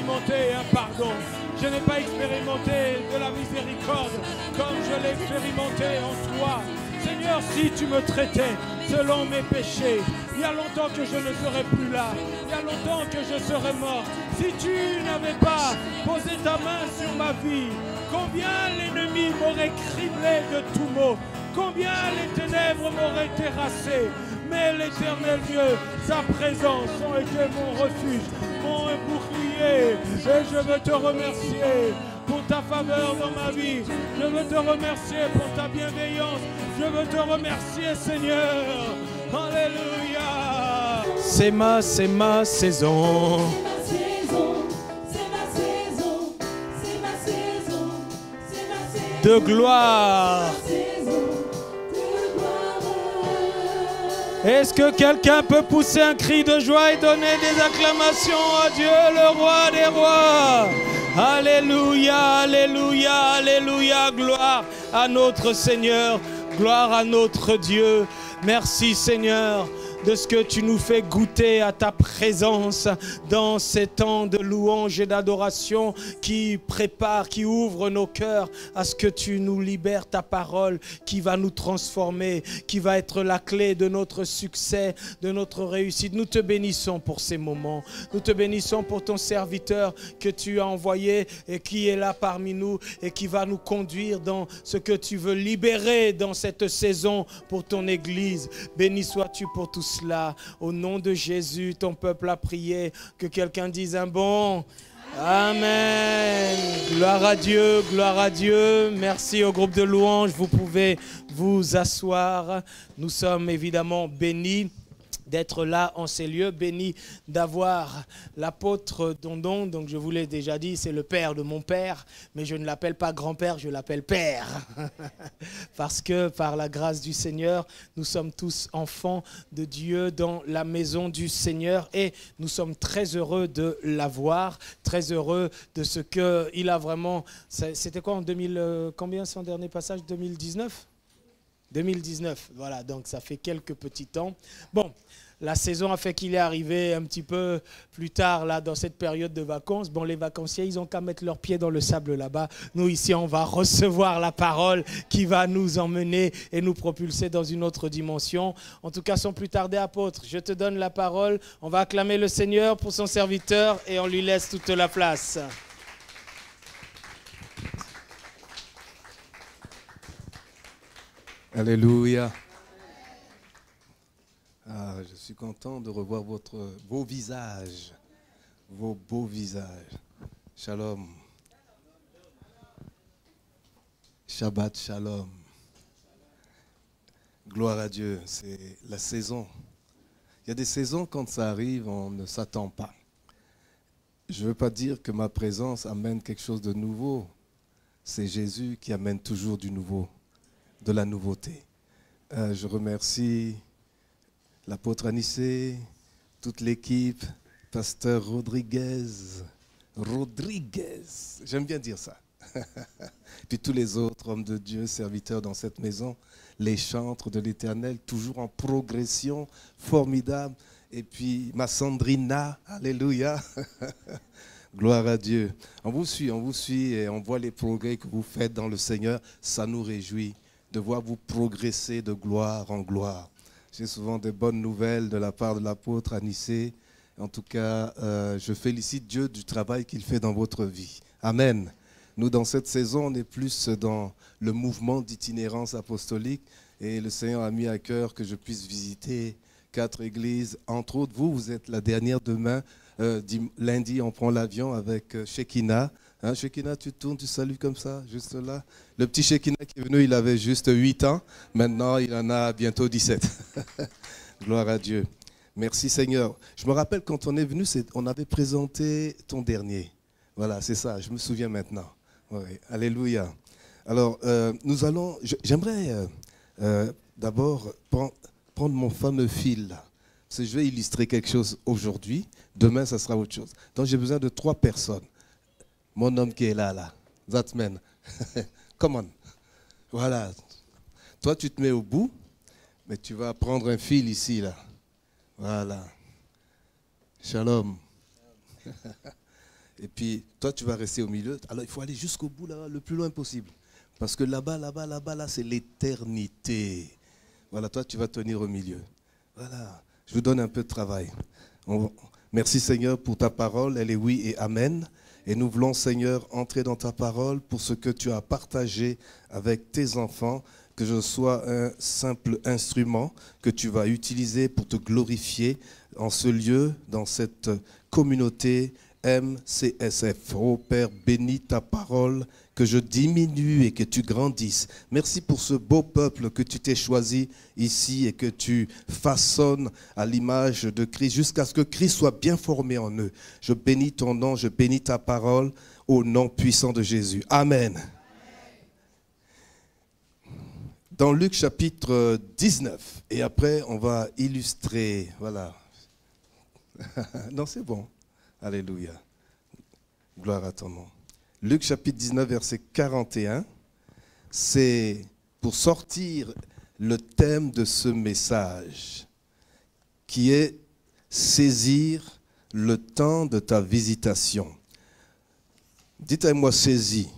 expérimenté un pardon. Je n'ai pas expérimenté de la miséricorde comme je l'ai expérimenté en toi. Seigneur, si tu me traitais selon mes péchés, il y a longtemps que je ne serais plus là. Il y a longtemps que je serais mort. Si tu n'avais pas posé ta main sur ma vie, combien l'ennemi m'aurait criblé de tout maux, combien les ténèbres m'auraient terrassé. Mais l'Éternel Dieu, sa présence a été mon refuge, mon bouclier. Et je veux te remercier pour ta faveur dans ma vie. Je veux te remercier pour ta bienveillance. Je veux te remercier, Seigneur. Alléluia. C'est ma saison. De gloire. Est-ce que quelqu'un peut pousser un cri de joie et donner des acclamations à Dieu, le roi des rois? Alléluia, alléluia, alléluia, gloire à notre Seigneur, gloire à notre Dieu. Merci Seigneur de ce que tu nous fais goûter à ta présence dans ces temps de louange et d'adoration qui prépare, qui ouvre nos cœurs à ce que tu nous libères ta parole qui va nous transformer, qui va être la clé de notre succès, de notre réussite. Nous te bénissons pour ces moments. Nous te bénissons pour ton serviteur que tu as envoyé et qui est là parmi nous et qui va nous conduire dans ce que tu veux libérer dans cette saison pour ton Église. Béni sois-tu pour tout cela. Au nom de Jésus, ton peuple a prié. Que quelqu'un dise un bon Amen. Gloire à Dieu, gloire à Dieu. Merci au groupe de louanges. Vous pouvez vous asseoir. Nous sommes évidemment bénis d'être là en ces lieux, béni d'avoir l'apôtre Dondon. Donc je vous l'ai déjà dit, c'est le père de mon père, mais je ne l'appelle pas grand-père, je l'appelle père. Parce que par la grâce du Seigneur, nous sommes tous enfants de Dieu dans la maison du Seigneur et nous sommes très heureux de l'avoir, très heureux de ce qu'il a vraiment... C'était quoi en 2000, combien son dernier passage, 2019 2019, voilà, donc ça fait quelques petits temps. Bon, la saison a fait qu'il est arrivé un petit peu plus tard, là, dans cette période de vacances. Bon, les vacanciers, ils n'ont qu'à mettre leurs pieds dans le sable là-bas. Nous, ici, on va recevoir la parole qui va nous emmener et nous propulser dans une autre dimension. En tout cas, sans plus tarder, apôtre, je te donne la parole. On va acclamer le Seigneur pour son serviteur et on lui laisse toute la place. Alléluia. Ah, je suis content de revoir vos beaux visages. Shalom. Shabbat shalom. Gloire à Dieu, c'est la saison. Il y a des saisons, quand ça arrive, on ne s'attend pas. Je ne veux pas dire que ma présence amène quelque chose de nouveau. C'est Jésus qui amène toujours du nouveau, de la nouveauté. Je remercie l'apôtre Anissé, toute l'équipe, pasteur Rodriguez, j'aime bien dire ça. Puis tous les autres hommes de Dieu, serviteurs dans cette maison, les chantres de l'Éternel, toujours en progression formidable. Et puis ma Sandrina, alléluia. Gloire à Dieu. On vous suit et on voit les progrès que vous faites dans le Seigneur. Ça nous réjouit de voir vous progresser de gloire en gloire. J'ai souvent des bonnes nouvelles de la part de l'apôtre Anissé. En tout cas, je félicite Dieu du travail qu'il fait dans votre vie. Amen. Nous, dans cette saison, on est plus dans le mouvement d'itinérance apostolique et le Seigneur a mis à cœur que je puisse visiter 4 églises. Entre autres, vous êtes la dernière demain. Lundi, on prend l'avion avec Shekinah. Hein, Shekinah, tu tournes, tu salues comme ça, juste là. Le petit Shekinah qui est venu, il avait juste 8 ans. Maintenant, il en a bientôt 17. Gloire à Dieu. Merci Seigneur. Je me rappelle quand on est venu, on avait présenté ton dernier. Voilà, c'est ça, je me souviens maintenant. Ouais, alléluia. Alors, j'aimerais d'abord prendre mon fameux fil là. Parce que je vais illustrer quelque chose aujourd'hui. Demain, ça sera autre chose. Donc, j'ai besoin de 3 personnes. Mon homme qui est là. That man. Come on. Voilà. Toi, tu te mets au bout, mais tu vas prendre un fil ici, là. Voilà. Shalom. Et puis, toi, tu vas rester au milieu. Alors, il faut aller jusqu'au bout, là, le plus loin possible. Parce que là-bas, là, c'est l'éternité. Voilà, toi, tu vas tenir au milieu. Voilà, je vous donne un peu de travail. Merci, Seigneur, pour ta parole. Elle est oui et amen. Et nous voulons, Seigneur, entrer dans ta parole pour ce que tu as partagé avec tes enfants. Que je sois un simple instrument que tu vas utiliser pour te glorifier en ce lieu, dans cette communauté MCSF. Oh Père, bénis ta parole, que je diminue et que tu grandisses. Merci pour ce beau peuple que tu t'es choisi ici et que tu façonnes à l'image de Christ jusqu'à ce que Christ soit bien formé en eux. Je bénis ton nom, je bénis ta parole au nom puissant de Jésus. Amen. Dans Luc chapitre 19, et après on va illustrer, voilà. Non, c'est bon. Alléluia. Gloire à ton nom. Luc chapitre 19, verset 41, c'est pour sortir le thème de ce message, qui est saisir le temps de ta visitation. Dites à moi, saisis.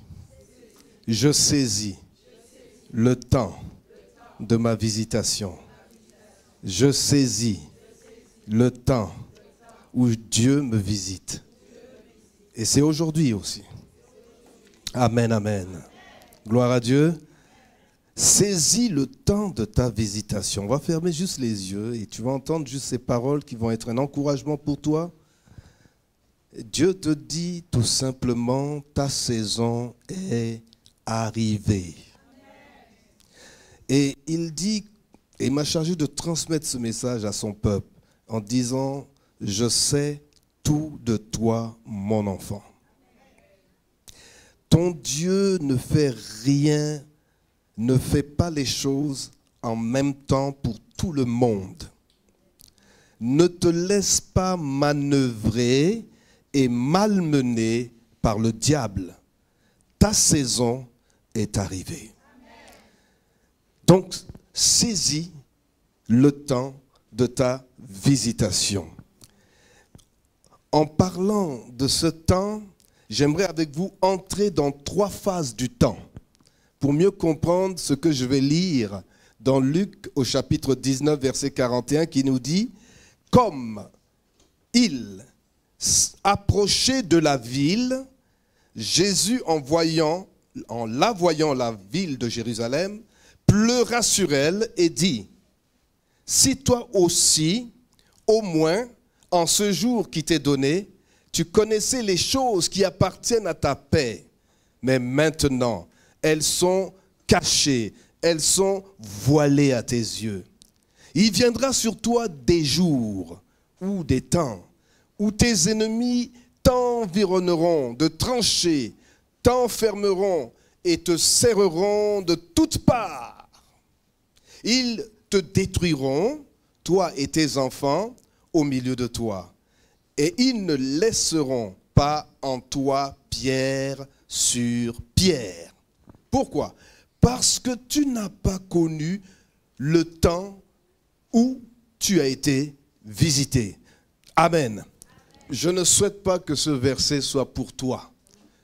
Je saisis le temps de ma visitation. Je saisis le temps où Dieu me visite. Et c'est aujourd'hui aussi. Amen, amen. Gloire à Dieu. Saisis le temps de ta visitation. On va fermer juste les yeux et tu vas entendre juste ces paroles qui vont être un encouragement pour toi. Dieu te dit tout simplement, ta saison est arrivée. Et il dit, et il m'a chargé de transmettre ce message à son peuple en disant, je sais tout de toi, mon enfant. Ton Dieu ne fait rien, ne fait pas les choses en même temps pour tout le monde. Ne te laisse pas manœuvrer et malmener par le diable. Ta saison est arrivée. Donc, saisis le temps de ta visitation. En parlant de ce temps, j'aimerais avec vous entrer dans 3 phases du temps pour mieux comprendre ce que je vais lire dans Luc au chapitre 19, verset 41 qui nous dit « Comme il approchait de la ville, Jésus en la voyant la ville de Jérusalem, pleura sur elle et dit, « Si toi aussi, au moins, en ce jour qui t'est donné, tu connaissais les choses qui appartiennent à ta paix, mais maintenant, elles sont cachées, elles sont voilées à tes yeux. Il viendra sur toi des jours ou des temps où tes ennemis t'environneront de tranchées, t'enfermeront et te serreront de toutes parts. Ils te détruiront, toi et tes enfants, au milieu de toi. Et ils ne laisseront pas en toi pierre sur pierre. Pourquoi? Parce que tu n'as pas connu le temps où tu as été visité. Amen. Je ne souhaite pas que ce verset soit pour toi.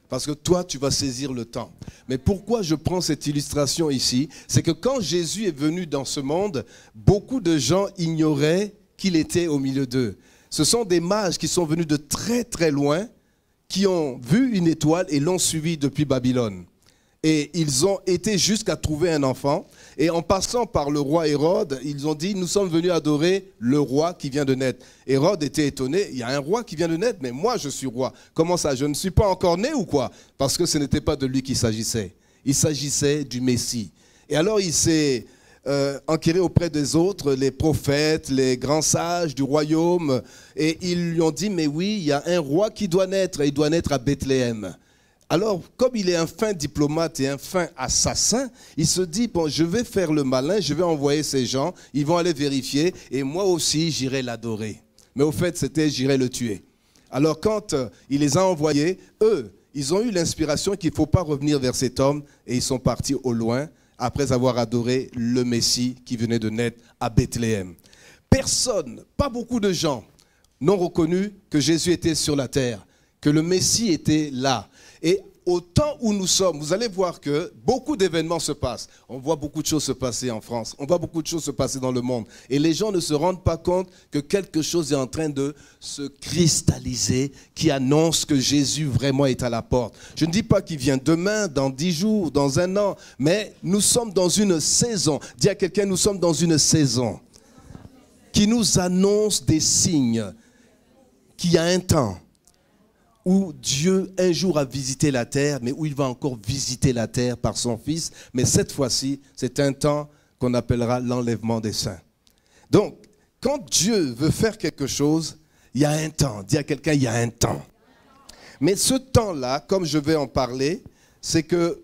Parce que toi, tu vas saisir le temps. Mais pourquoi je prends cette illustration ici? C'est que quand Jésus est venu dans ce monde, beaucoup de gens ignoraient qu'il était au milieu d'eux. Ce sont des mages qui sont venus de très très loin, qui ont vu une étoile et l'ont suivi depuis Babylone. Et ils ont été jusqu'à trouver un enfant. Et en passant par le roi Hérode, ils ont dit, nous sommes venus adorer le roi qui vient de naître. Hérode était étonné, il y a un roi qui vient de naître, mais moi je suis roi. Comment ça, je ne suis pas encore né ou quoi? Parce que ce n'était pas de lui qu'il s'agissait. Il s'agissait du Messie. Et alors il s'est enquéré auprès des autres, les prophètes, les grands sages du royaume. Et ils lui ont dit, mais oui, il y a un roi qui doit naître, et il doit naître à Bethléem. Alors, comme il est un fin diplomate et un fin assassin, il se dit, bon, je vais faire le malin, je vais envoyer ces gens, ils vont aller vérifier, et moi aussi, j'irai l'adorer. Mais au fait, c'était, j'irai le tuer. Alors, quand il les a envoyés, eux, ils ont eu l'inspiration qu'il ne faut pas revenir vers cet homme, et ils sont partis au loin, après avoir adoré le Messie qui venait de naître à Bethléem. Personne, pas beaucoup de gens, n'ont reconnu que Jésus était sur la terre, que le Messie était là. Et au temps où nous sommes, vous allez voir que beaucoup d'événements se passent. On voit beaucoup de choses se passer en France. On voit beaucoup de choses se passer dans le monde. Et les gens ne se rendent pas compte que quelque chose est en train de se cristalliser qui annonce que Jésus vraiment est à la porte. Je ne dis pas qu'il vient demain, dans 10 jours, dans 1 an, mais nous sommes dans une saison. Dis à quelqu'un, nous sommes dans une saison qui nous annonce des signes qu'il y a un temps où Dieu un jour a visité la terre, mais où il va encore visiter la terre par son Fils. Mais cette fois-ci, c'est un temps qu'on appellera l'enlèvement des saints. Donc, quand Dieu veut faire quelque chose, il y a un temps. Dis à quelqu'un, il y a un temps. Mais ce temps-là, comme je vais en parler, c'est que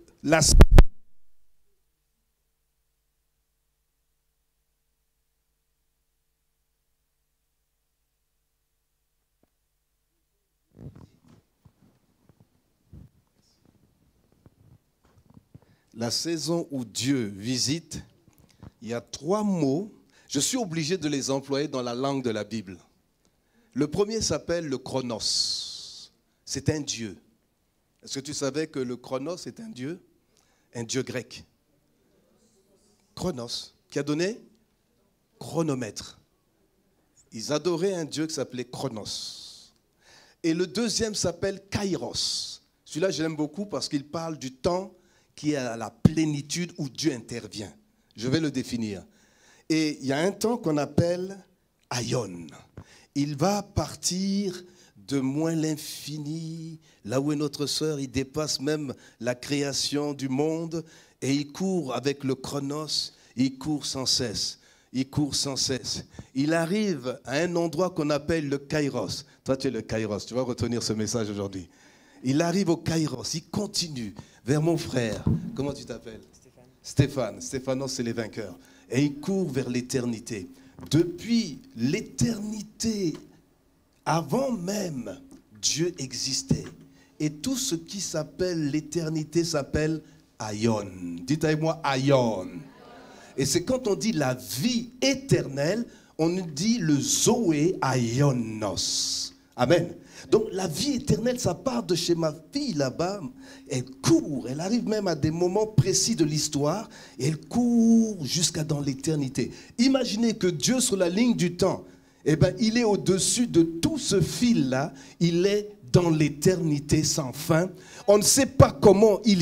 la saison où Dieu visite, il y a 3 mots. Je suis obligé de les employer dans la langue de la Bible. Le premier s'appelle le chronos. C'est un Dieu. Est-ce que tu savais que le chronos est un Dieu? Un Dieu grec. Chronos, qui a donné chronomètre. Ils adoraient un Dieu qui s'appelait Chronos. Et le deuxième s'appelle Kairos. Celui-là, je l'aime beaucoup parce qu'il parle du temps qui est à la plénitude où Dieu intervient. Je vais le définir. Et il y a un temps qu'on appelle Aion. Il va partir de moins l'infini, là où est notre sœur, il dépasse même la création du monde, et il court avec le chronos, il court sans cesse. Il court sans cesse. Il arrive à un endroit qu'on appelle le Kairos. Toi, tu es le Kairos, tu vas retenir ce message aujourd'hui. Il arrive au Kairos, il continue vers mon frère. Comment tu t'appelles? Stéphane. Stéphanos, c'est les vainqueurs. Et il court vers l'éternité. Depuis l'éternité, avant même, Dieu existait. Et tout ce qui s'appelle l'éternité s'appelle Aion. Dites avec moi, Aion. Et c'est quand on dit la vie éternelle, on dit le Zoé Aionos. Amen. Donc la vie éternelle, ça part de chez ma fille là-bas. Elle court, elle arrive même à des moments précis de l'histoire. Et elle court jusqu'à dans l'éternité. Imaginez que Dieu sur la ligne du temps, eh ben, il est au-dessus de tout ce fil-là. Il est dans l'éternité sans fin. On ne sait pas comment il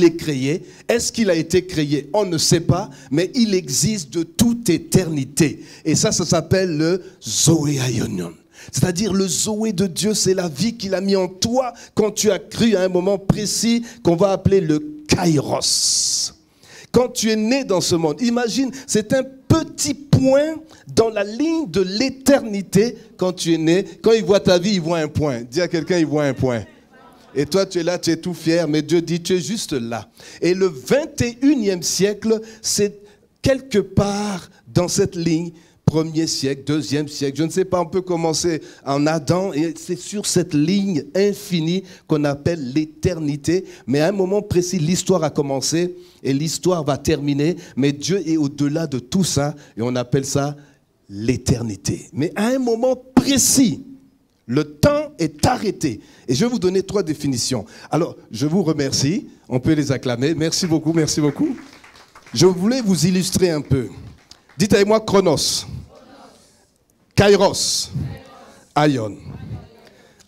est créé. Est-ce qu'il a été créé? On ne sait pas, mais il existe de toute éternité. Et ça s'appelle le Zoé Aionion. C'est-à-dire le Zoé de Dieu, c'est la vie qu'il a mis en toi quand tu as cru à un moment précis qu'on va appeler le Kairos. Quand tu es né dans ce monde, imagine, c'est un petit point dans la ligne de l'éternité quand tu es né. Quand il voit ta vie, il voit un point. Dis à quelqu'un, il voit un point. Et toi, tu es là, tu es tout fier, mais Dieu dit, tu es juste là. Et le 21e siècle, c'est quelque part dans cette ligne, 1er siècle, 2e siècle, je ne sais pas, on peut commencer en Adam, et c'est sur cette ligne infinie qu'on appelle l'éternité. Mais à un moment précis, l'histoire a commencé et l'histoire va terminer, mais Dieu est au-delà de tout ça, et on appelle ça l'éternité. Mais à un moment précis, le temps est arrêté. Et je vais vous donner 3 définitions. Alors, je vous remercie. On peut les acclamer. Merci beaucoup, merci beaucoup. Je voulais vous illustrer un peu. Dites avec moi Chronos, Kairos, Aion.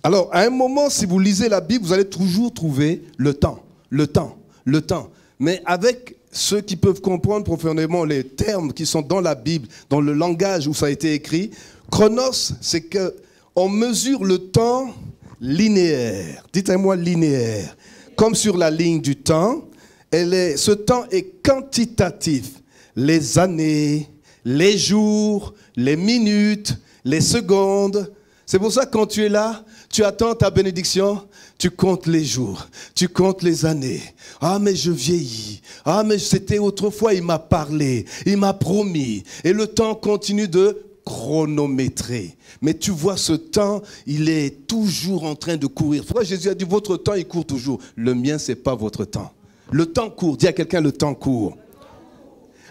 Alors, à un moment, si vous lisez la Bible, vous allez toujours trouver le temps, le temps, le temps. Mais avec ceux qui peuvent comprendre profondément les termes qui sont dans la Bible, dans le langage où ça a été écrit, Chronos, c'est que on mesure le temps linéaire. Dites-moi linéaire. Comme sur la ligne du temps, ce temps est quantitatif. Les années, les jours, les minutes, les secondes. C'est pour ça que quand tu es là, tu attends ta bénédiction, tu comptes les jours, tu comptes les années. Ah, mais je vieillis. Ah, mais c'était autrefois, il m'a parlé, il m'a promis. Et le temps continue de chronométrer. Mais tu vois, ce temps, il est toujours en train de courir. Pourquoi Jésus a dit, votre temps, il court toujours. Le mien, ce n'est pas votre temps. Le temps court. Dis à quelqu'un, le temps court.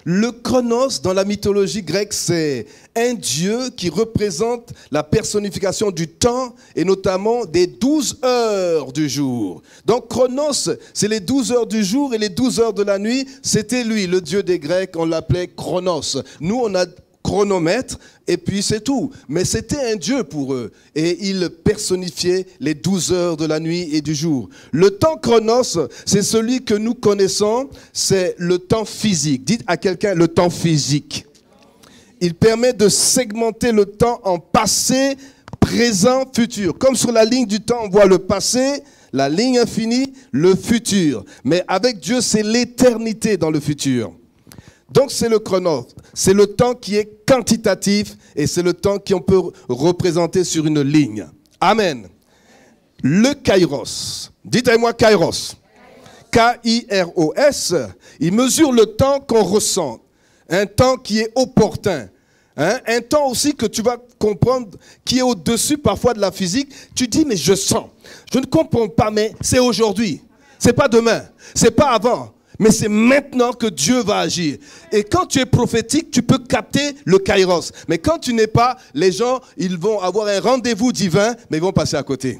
Le Chronos, dans la mythologie grecque, c'est un dieu qui représente la personnification du temps et notamment des 12 heures du jour. Donc Chronos, c'est les 12 heures du jour et les 12 heures de la nuit. C'était lui, le dieu des Grecs, on l'appelait Chronos. Nous, on a chronomètre et puis c'est tout. Mais c'était un dieu pour eux et il personnifiait les 12 heures de la nuit et du jour. Le temps Chronos, c'est celui que nous connaissons, c'est le temps physique. Dites à quelqu'un le temps physique. Il permet de segmenter le temps en passé, présent, futur. Comme sur la ligne du temps, on voit le passé, la ligne infinie, le futur. Mais avec Dieu, c'est l'éternité dans le futur. Donc c'est le chronos, c'est le temps qui est quantitatif et c'est le temps qu'on peut représenter sur une ligne. Amen. Le kairos, dites avec moi kairos, K-I-R-O-S, il mesure le temps qu'on ressent, un temps qui est opportun, un temps aussi que tu vas comprendre qui est au-dessus parfois de la physique. Tu dis mais je sens, je ne comprends pas mais c'est aujourd'hui, c'est pas demain, c'est pas avant. Mais c'est maintenant que Dieu va agir. Et quand tu es prophétique, tu peux capter le kairos. Mais quand tu n'es pas, les gens, ils vont avoir un rendez-vous divin, mais ils vont passer à côté.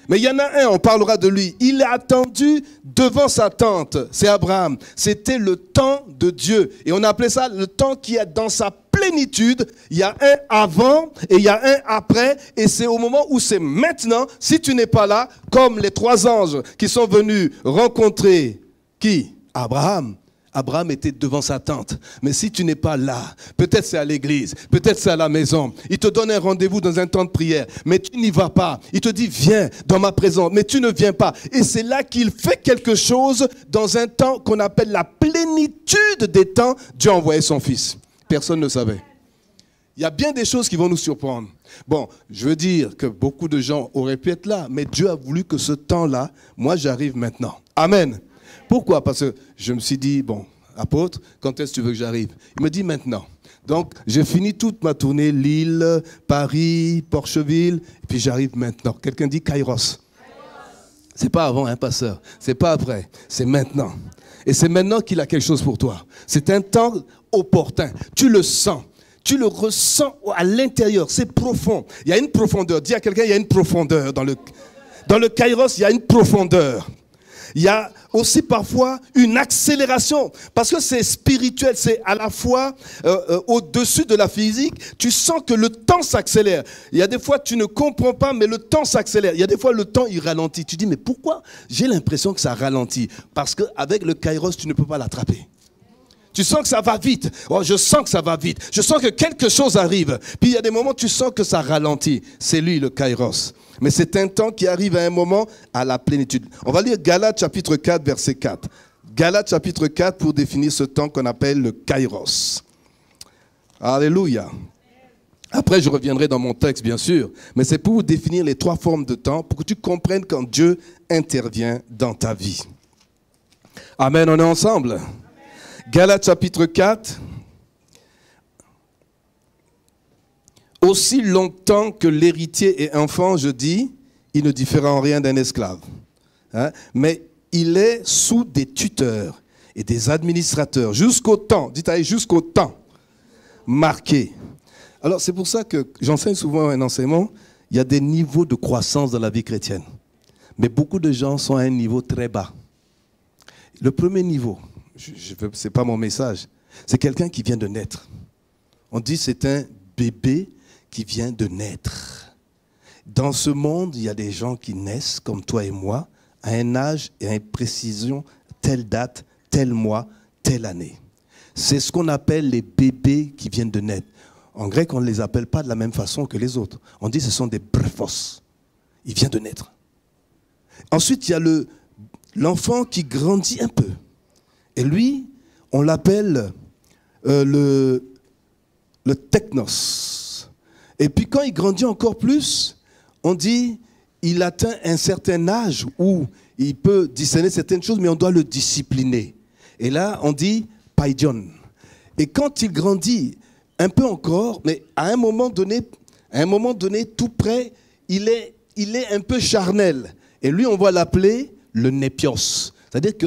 Mais il y en a un, on parlera de lui. Il est attendu devant sa tente. C'est Abraham. C'était le temps de Dieu. Et on appelait ça le temps qui est dans sa plénitude. Il y a un avant et il y a un après. Et c'est au moment où c'est maintenant. Si tu n'es pas là, comme les 3 anges qui sont venus rencontrer qui ? Abraham. Abraham était devant sa tente. Mais si tu n'es pas là, peut-être c'est à l'église, peut-être c'est à la maison. Il te donne un rendez-vous dans un temps de prière, mais tu n'y vas pas. Il te dit, viens dans ma présence, mais tu ne viens pas. Et c'est là qu'il fait quelque chose dans un temps qu'on appelle la plénitude des temps. Dieu a envoyé son fils. Personne ne savait. Il y a bien des choses qui vont nous surprendre. Bon, je veux dire que beaucoup de gens auraient pu être là, mais Dieu a voulu que ce temps-là, moi j'arrive maintenant. Amen. Pourquoi? Parce que je me suis dit, bon, apôtre, quand est-ce que tu veux que j'arrive? Il me dit maintenant. Donc, j'ai fini toute ma tournée, Lille, Paris, Porcheville, et puis j'arrive maintenant. Quelqu'un dit Kairos. C'est pas avant, hein, pasteur. C'est pas après. C'est maintenant. Et c'est maintenant qu'il a quelque chose pour toi. C'est un temps opportun. Tu le sens. Tu le ressens à l'intérieur. C'est profond. Il y a une profondeur. Dis à quelqu'un, il y a une profondeur. Dans le Kairos, il y a une profondeur. Il y a aussi parfois une accélération, parce que c'est spirituel, c'est à la fois au-dessus de la physique, tu sens que le temps s'accélère. Il y a des fois tu ne comprends pas, mais le temps s'accélère. Il y a des fois le temps il ralentit. Tu dis mais pourquoi j'ai l'impression que ça ralentit? Parce qu'avec le kairos, tu ne peux pas l'attraper. Tu sens que ça va vite. Oh, je sens que ça va vite. Je sens que quelque chose arrive. Puis il y a des moments où tu sens que ça ralentit. C'est lui le kairos. Mais c'est un temps qui arrive à un moment à la plénitude. On va lire Galates chapitre 4, verset 4. Galates chapitre 4 pour définir ce temps qu'on appelle le kairos. Alléluia. Après, je reviendrai dans mon texte, bien sûr. Mais c'est pour vous définir les 3 formes de temps, pour que tu comprennes quand Dieu intervient dans ta vie. Amen, on est ensemble. Galates chapitre 4. Aussi longtemps que l'héritier est enfant, je dis, il ne diffère en rien d'un esclave. Mais il est sous des tuteurs et des administrateurs jusqu'au temps, dites-moi jusqu'au temps marqué. Alors c'est pour ça que j'enseigne souvent un enseignement, il y a des niveaux de croissance dans la vie chrétienne. Mais beaucoup de gens sont à un niveau très bas. Le premier niveau, ce n'est pas mon message, c'est quelqu'un qui vient de naître. On dit c'est un bébé qui vient de naître. Dans ce monde, il y a des gens qui naissent, comme toi et moi, à un âge et à une précision, telle date, tel mois, telle année. C'est ce qu'on appelle les bébés qui viennent de naître. En grec, on ne les appelle pas de la même façon que les autres. On dit que ce sont des brephos. Il vient de naître. Ensuite, il y a l'enfant qui grandit un peu. Et lui, on l'appelle le technos. Et puis quand il grandit encore plus, on dit il atteint un certain âge où il peut discerner certaines choses, mais on doit le discipliner. Et là, on dit paidion. Et quand il grandit un peu encore, mais à un moment donné tout près, il est un peu charnel. Et lui, on va l'appeler le népios. C'est-à-dire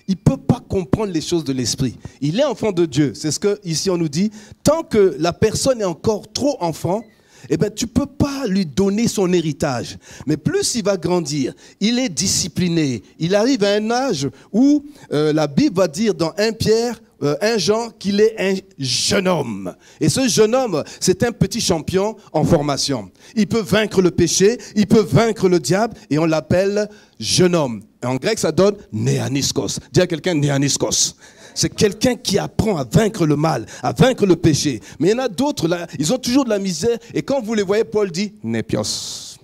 il ne peut pas comprendre les choses de l'esprit. Il est enfant de Dieu. C'est ce que ici on nous dit. Tant que la personne est encore trop enfant, eh ben, tu ne peux pas lui donner son héritage. Mais plus il va grandir, il est discipliné. Il arrive à un âge où la Bible va dire dans 1 Jean qu'il est un jeune homme. Et ce jeune homme, c'est un petit champion en formation. Il peut vaincre le péché, il peut vaincre le diable et on l'appelle jeune homme. En grec, ça donne néaniskos. Dis à quelqu'un néaniskos. C'est quelqu'un qui apprend à vaincre le mal, à vaincre le péché. Mais il y en a d'autres là, ils ont toujours de la misère. Et quand vous les voyez, Paul dit népios.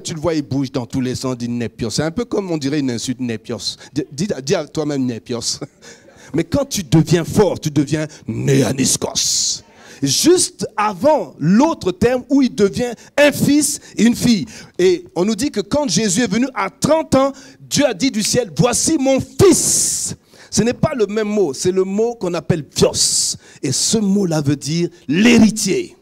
Tu le vois, il bouge dans tous les sens, dit népios. C'est un peu comme on dirait une insulte, népios. Dis à toi-même népios. Mais quand tu deviens fort, tu deviens néaniskos. Juste avant l'autre terme où il devient un fils et une fille. Et on nous dit que quand Jésus est venu à 30 ans, Dieu a dit du ciel, voici mon fils. Ce n'est pas le même mot, c'est le mot qu'on appelle Vios. Et ce mot-là veut dire l'héritier.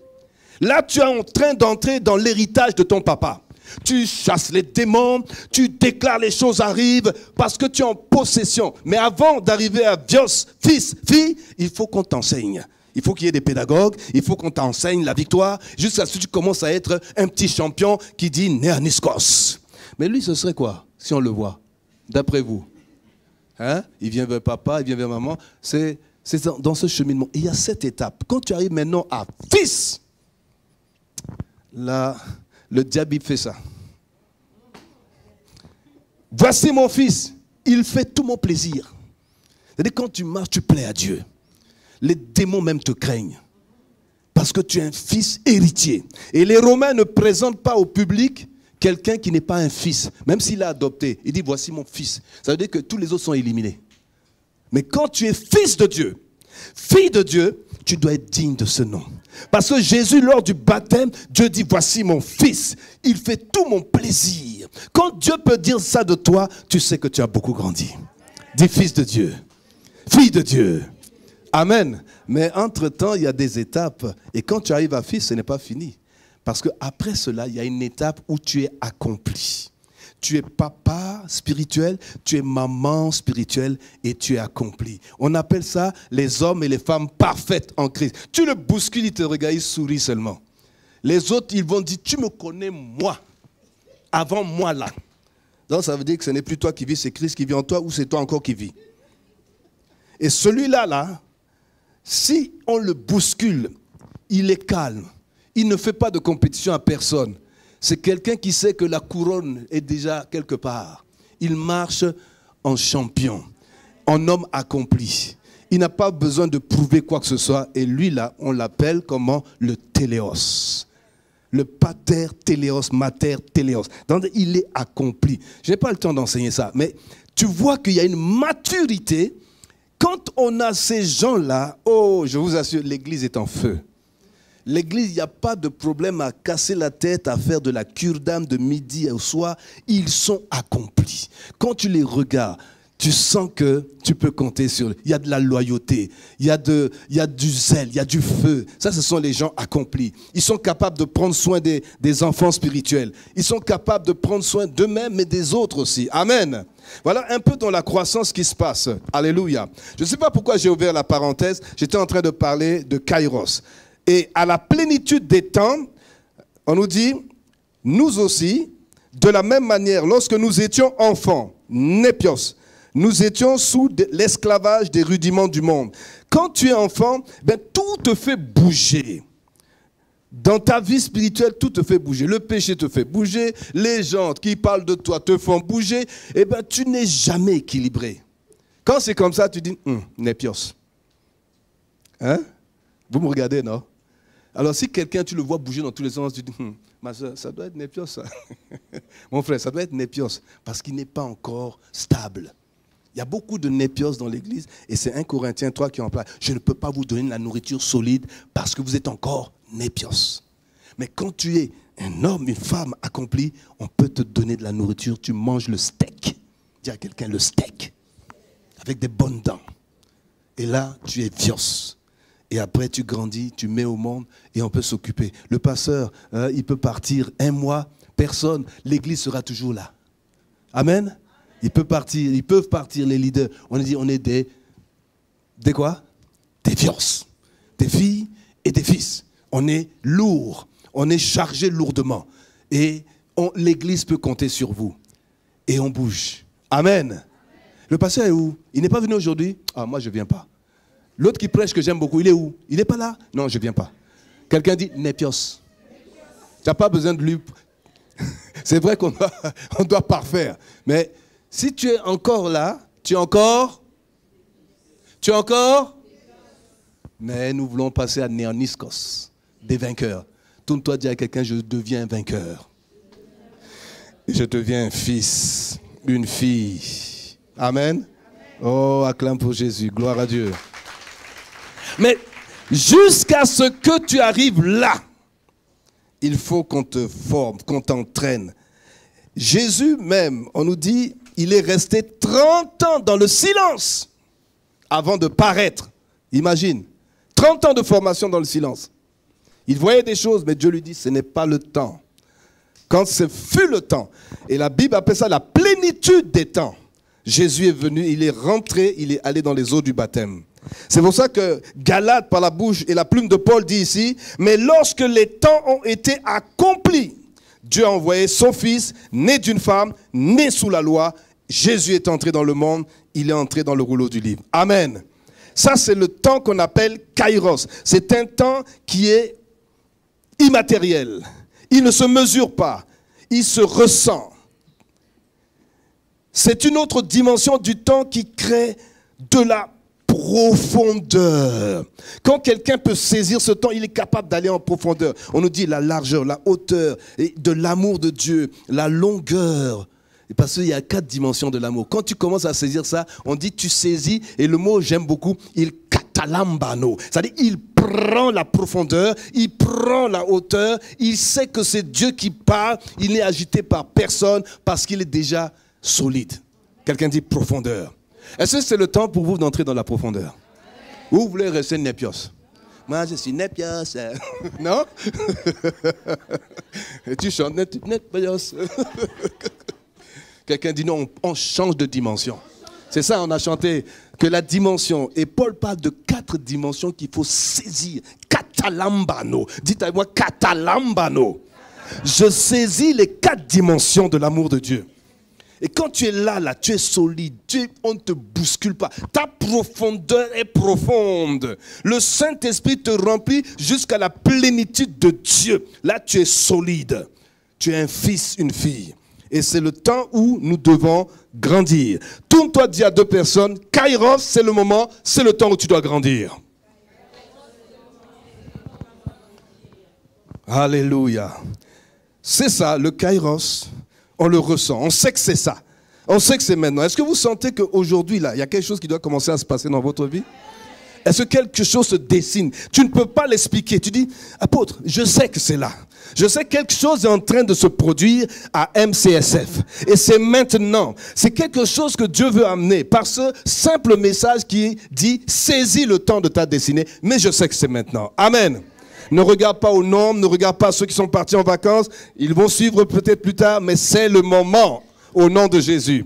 Là, tu es en train d'entrer dans l'héritage de ton papa. Tu chasses les démons, tu déclares les choses arrivent parce que tu es en possession. Mais avant d'arriver à Vios, fils, fille, il faut qu'on t'enseigne. Il faut qu'il y ait des pédagogues, il faut qu'on t'enseigne la victoire, jusqu'à ce que tu commences à être un petit champion qui dit néaniskos. Mais lui, ce serait quoi, si on le voit, d'après vous? Hein? Il vient vers papa, il vient vers maman. C'est dans ce cheminement. Et il y a cette étape. Quand tu arrives maintenant à fils, là, le diable, il fait ça. Voici mon fils, il fait tout mon plaisir. C'est-à-dire quand tu marches, tu plais à Dieu. Les démons même te craignent. Parce que tu es un fils héritier. Et les Romains ne présentent pas au public quelqu'un qui n'est pas un fils, même s'il a adopté. Il dit, voici mon fils. Ça veut dire que tous les autres sont éliminés. Mais quand tu es fils de Dieu, fille de Dieu, tu dois être digne de ce nom. Parce que Jésus, lors du baptême, Dieu dit, voici mon fils. Il fait tout mon plaisir. Quand Dieu peut dire ça de toi, tu sais que tu as beaucoup grandi. Dis fils de Dieu, fille de Dieu. Amen. Mais entre-temps, il y a des étapes. Et quand tu arrives à fils, ce n'est pas fini. Parce qu'après cela, il y a une étape où tu es accompli. Tu es papa spirituel, tu es maman spirituelle et tu es accompli. On appelle ça les hommes et les femmes parfaites en Christ. Tu le bouscules, il te regarde, il sourit seulement. Les autres, ils vont dire, tu me connais moi, avant moi là. Donc ça veut dire que ce n'est plus toi qui vis, c'est Christ qui vit en toi ou c'est toi encore qui vis. Et celui-là, là, si on le bouscule, il est calme. Il ne fait pas de compétition à personne. C'est quelqu'un qui sait que la couronne est déjà quelque part. Il marche en champion, en homme accompli. Il n'a pas besoin de prouver quoi que ce soit. Et lui, là, on l'appelle comment? Le téléos. Le pater téléos, mater téléos. Donc, il est accompli. Je n'ai pas le temps d'enseigner ça. Mais tu vois qu'il y a une maturité. Quand on a ces gens-là, oh, je vous assure, l'église est en feu. L'église, il n'y a pas de problème à casser la tête, à faire de la cure d'âme de midi au soir. Ils sont accomplis. Quand tu les regardes, tu sens que tu peux compter sur eux. Il y a de la loyauté, il y a du zèle, il y a du feu. Ça, ce sont les gens accomplis. Ils sont capables de prendre soin des enfants spirituels. Ils sont capables de prendre soin d'eux-mêmes et des autres aussi. Amen. Voilà un peu dans la croissance qui se passe. Alléluia. Je ne sais pas pourquoi j'ai ouvert la parenthèse. J'étais en train de parler de Kairos. Et à la plénitude des temps, on nous dit, nous aussi, de la même manière, lorsque nous étions enfants, népios, nous étions sous l'esclavage des rudiments du monde. Quand tu es enfant, ben, tout te fait bouger. Dans ta vie spirituelle, tout te fait bouger. Le péché te fait bouger. Les gens qui parlent de toi te font bouger. Eh ben, tu n'es jamais équilibré. Quand c'est comme ça, tu dis, népios. Hein? Vous me regardez, non? Alors, si quelqu'un, tu le vois bouger dans tous les sens, tu dis, ma soeur, ça doit être népios, ça. Mon frère, ça doit être népios, parce qu'il n'est pas encore stable. Il y a beaucoup de népios dans l'église, et c'est 1 Corinthiens 3 qui en parle. Je ne peux pas vous donner de la nourriture solide, parce que vous êtes encore népios. Mais quand tu es un homme, une femme accomplie, on peut te donner de la nourriture. Tu manges le steak. Dis à quelqu'un le steak, avec des bonnes dents. Et là, tu es vios. Et après, tu grandis, tu mets au monde et on peut s'occuper. Le pasteur, il peut partir 1 mois, personne, l'église sera toujours là. Amen. Ils peuvent partir les leaders. On dit, on est des quoi? Des fios, des filles et des fils. On est lourd, on est chargé lourdement. Et l'Église peut compter sur vous. Et on bouge. Amen. Le pasteur est où? Il n'est pas venu aujourd'hui? Ah, moi je ne viens pas. L'autre qui prêche que j'aime beaucoup, il est où? Il n'est pas là? Non, je ne viens pas. Quelqu'un dit Népios. Tu n'as pas besoin de lui. C'est vrai qu'on doit parfaire. Mais si tu es encore là, tu es encore. Mais nous voulons passer à Néaniskos, des vainqueurs. Tourne-toi, dis à quelqu'un, je deviens vainqueur. Je deviens un fils, une fille. Amen. Oh, acclame pour Jésus, gloire à Dieu. Mais jusqu'à ce que tu arrives là, il faut qu'on te forme, qu'on t'entraîne. Jésus même, on nous dit, il est resté 30 ans dans le silence avant de paraître. Imagine, 30 ans de formation dans le silence. Il voyait des choses, mais Dieu lui dit, ce n'est pas le temps. Quand ce fut le temps, et la Bible appelle ça la plénitude des temps, Jésus est venu, il est rentré, il est allé dans les eaux du baptême. C'est pour ça que Galates, par la bouche et la plume de Paul, dit ici, mais lorsque les temps ont été accomplis, Dieu a envoyé son fils, né d'une femme, né sous la loi. Jésus est entré dans le monde, il est entré dans le rouleau du livre. Amen. Ça, c'est le temps qu'on appelle Kairos. C'est un temps qui est immatériel. Il ne se mesure pas, il se ressent. C'est une autre dimension du temps qui crée de la profondeur. Quand quelqu'un peut saisir ce temps, il est capable d'aller en profondeur. On nous dit la largeur, la hauteur, et de l'amour de Dieu, la longueur. Et parce qu'il y a 4 dimensions de l'amour. Quand tu commences à saisir ça, on dit tu saisis, et le mot j'aime beaucoup, il katalambano. C'est-à-dire il prend la profondeur, il prend la hauteur, il sait que c'est Dieu qui parle, il n'est agité par personne parce qu'il est déjà solide. Quelqu'un dit profondeur. Est-ce que c'est le temps pour vous d'entrer dans la profondeur? Ou vous voulez rester népios? Moi, je suis népios. Non? Et tu chantes népios. Quelqu'un dit non, on change de dimension. C'est ça, on a chanté que la dimension, et Paul parle de 4 dimensions qu'il faut saisir. Katalambano. Dites à moi, katalambano. Je saisis les 4 dimensions de l'amour de Dieu. Et quand tu es là, tu es solide, on ne te bouscule pas. Ta profondeur est profonde. Le Saint-Esprit te remplit jusqu'à la plénitude de Dieu. Là, tu es solide. Tu es un fils, une fille. Et c'est le temps où nous devons grandir. Tourne-toi, dis à 2 personnes, Kairos, c'est le moment, c'est le temps où tu dois grandir. Alléluia. C'est ça, le Kairos. On le ressent, on sait que c'est ça. On sait que c'est maintenant. Est-ce que vous sentez qu'aujourd'hui, là, il y a quelque chose qui doit commencer à se passer dans votre vie? Est-ce que quelque chose se dessine? Tu ne peux pas l'expliquer. Tu dis, apôtre, je sais que c'est là. Je sais que quelque chose est en train de se produire à MCSF. Et c'est maintenant. C'est quelque chose que Dieu veut amener par ce simple message qui dit, saisis le temps de ta destinée. Mais je sais que c'est maintenant. Amen. Ne regarde pas aux nombres, ne regarde pas ceux qui sont partis en vacances. Ils vont suivre peut-être plus tard, mais c'est le moment au nom de Jésus.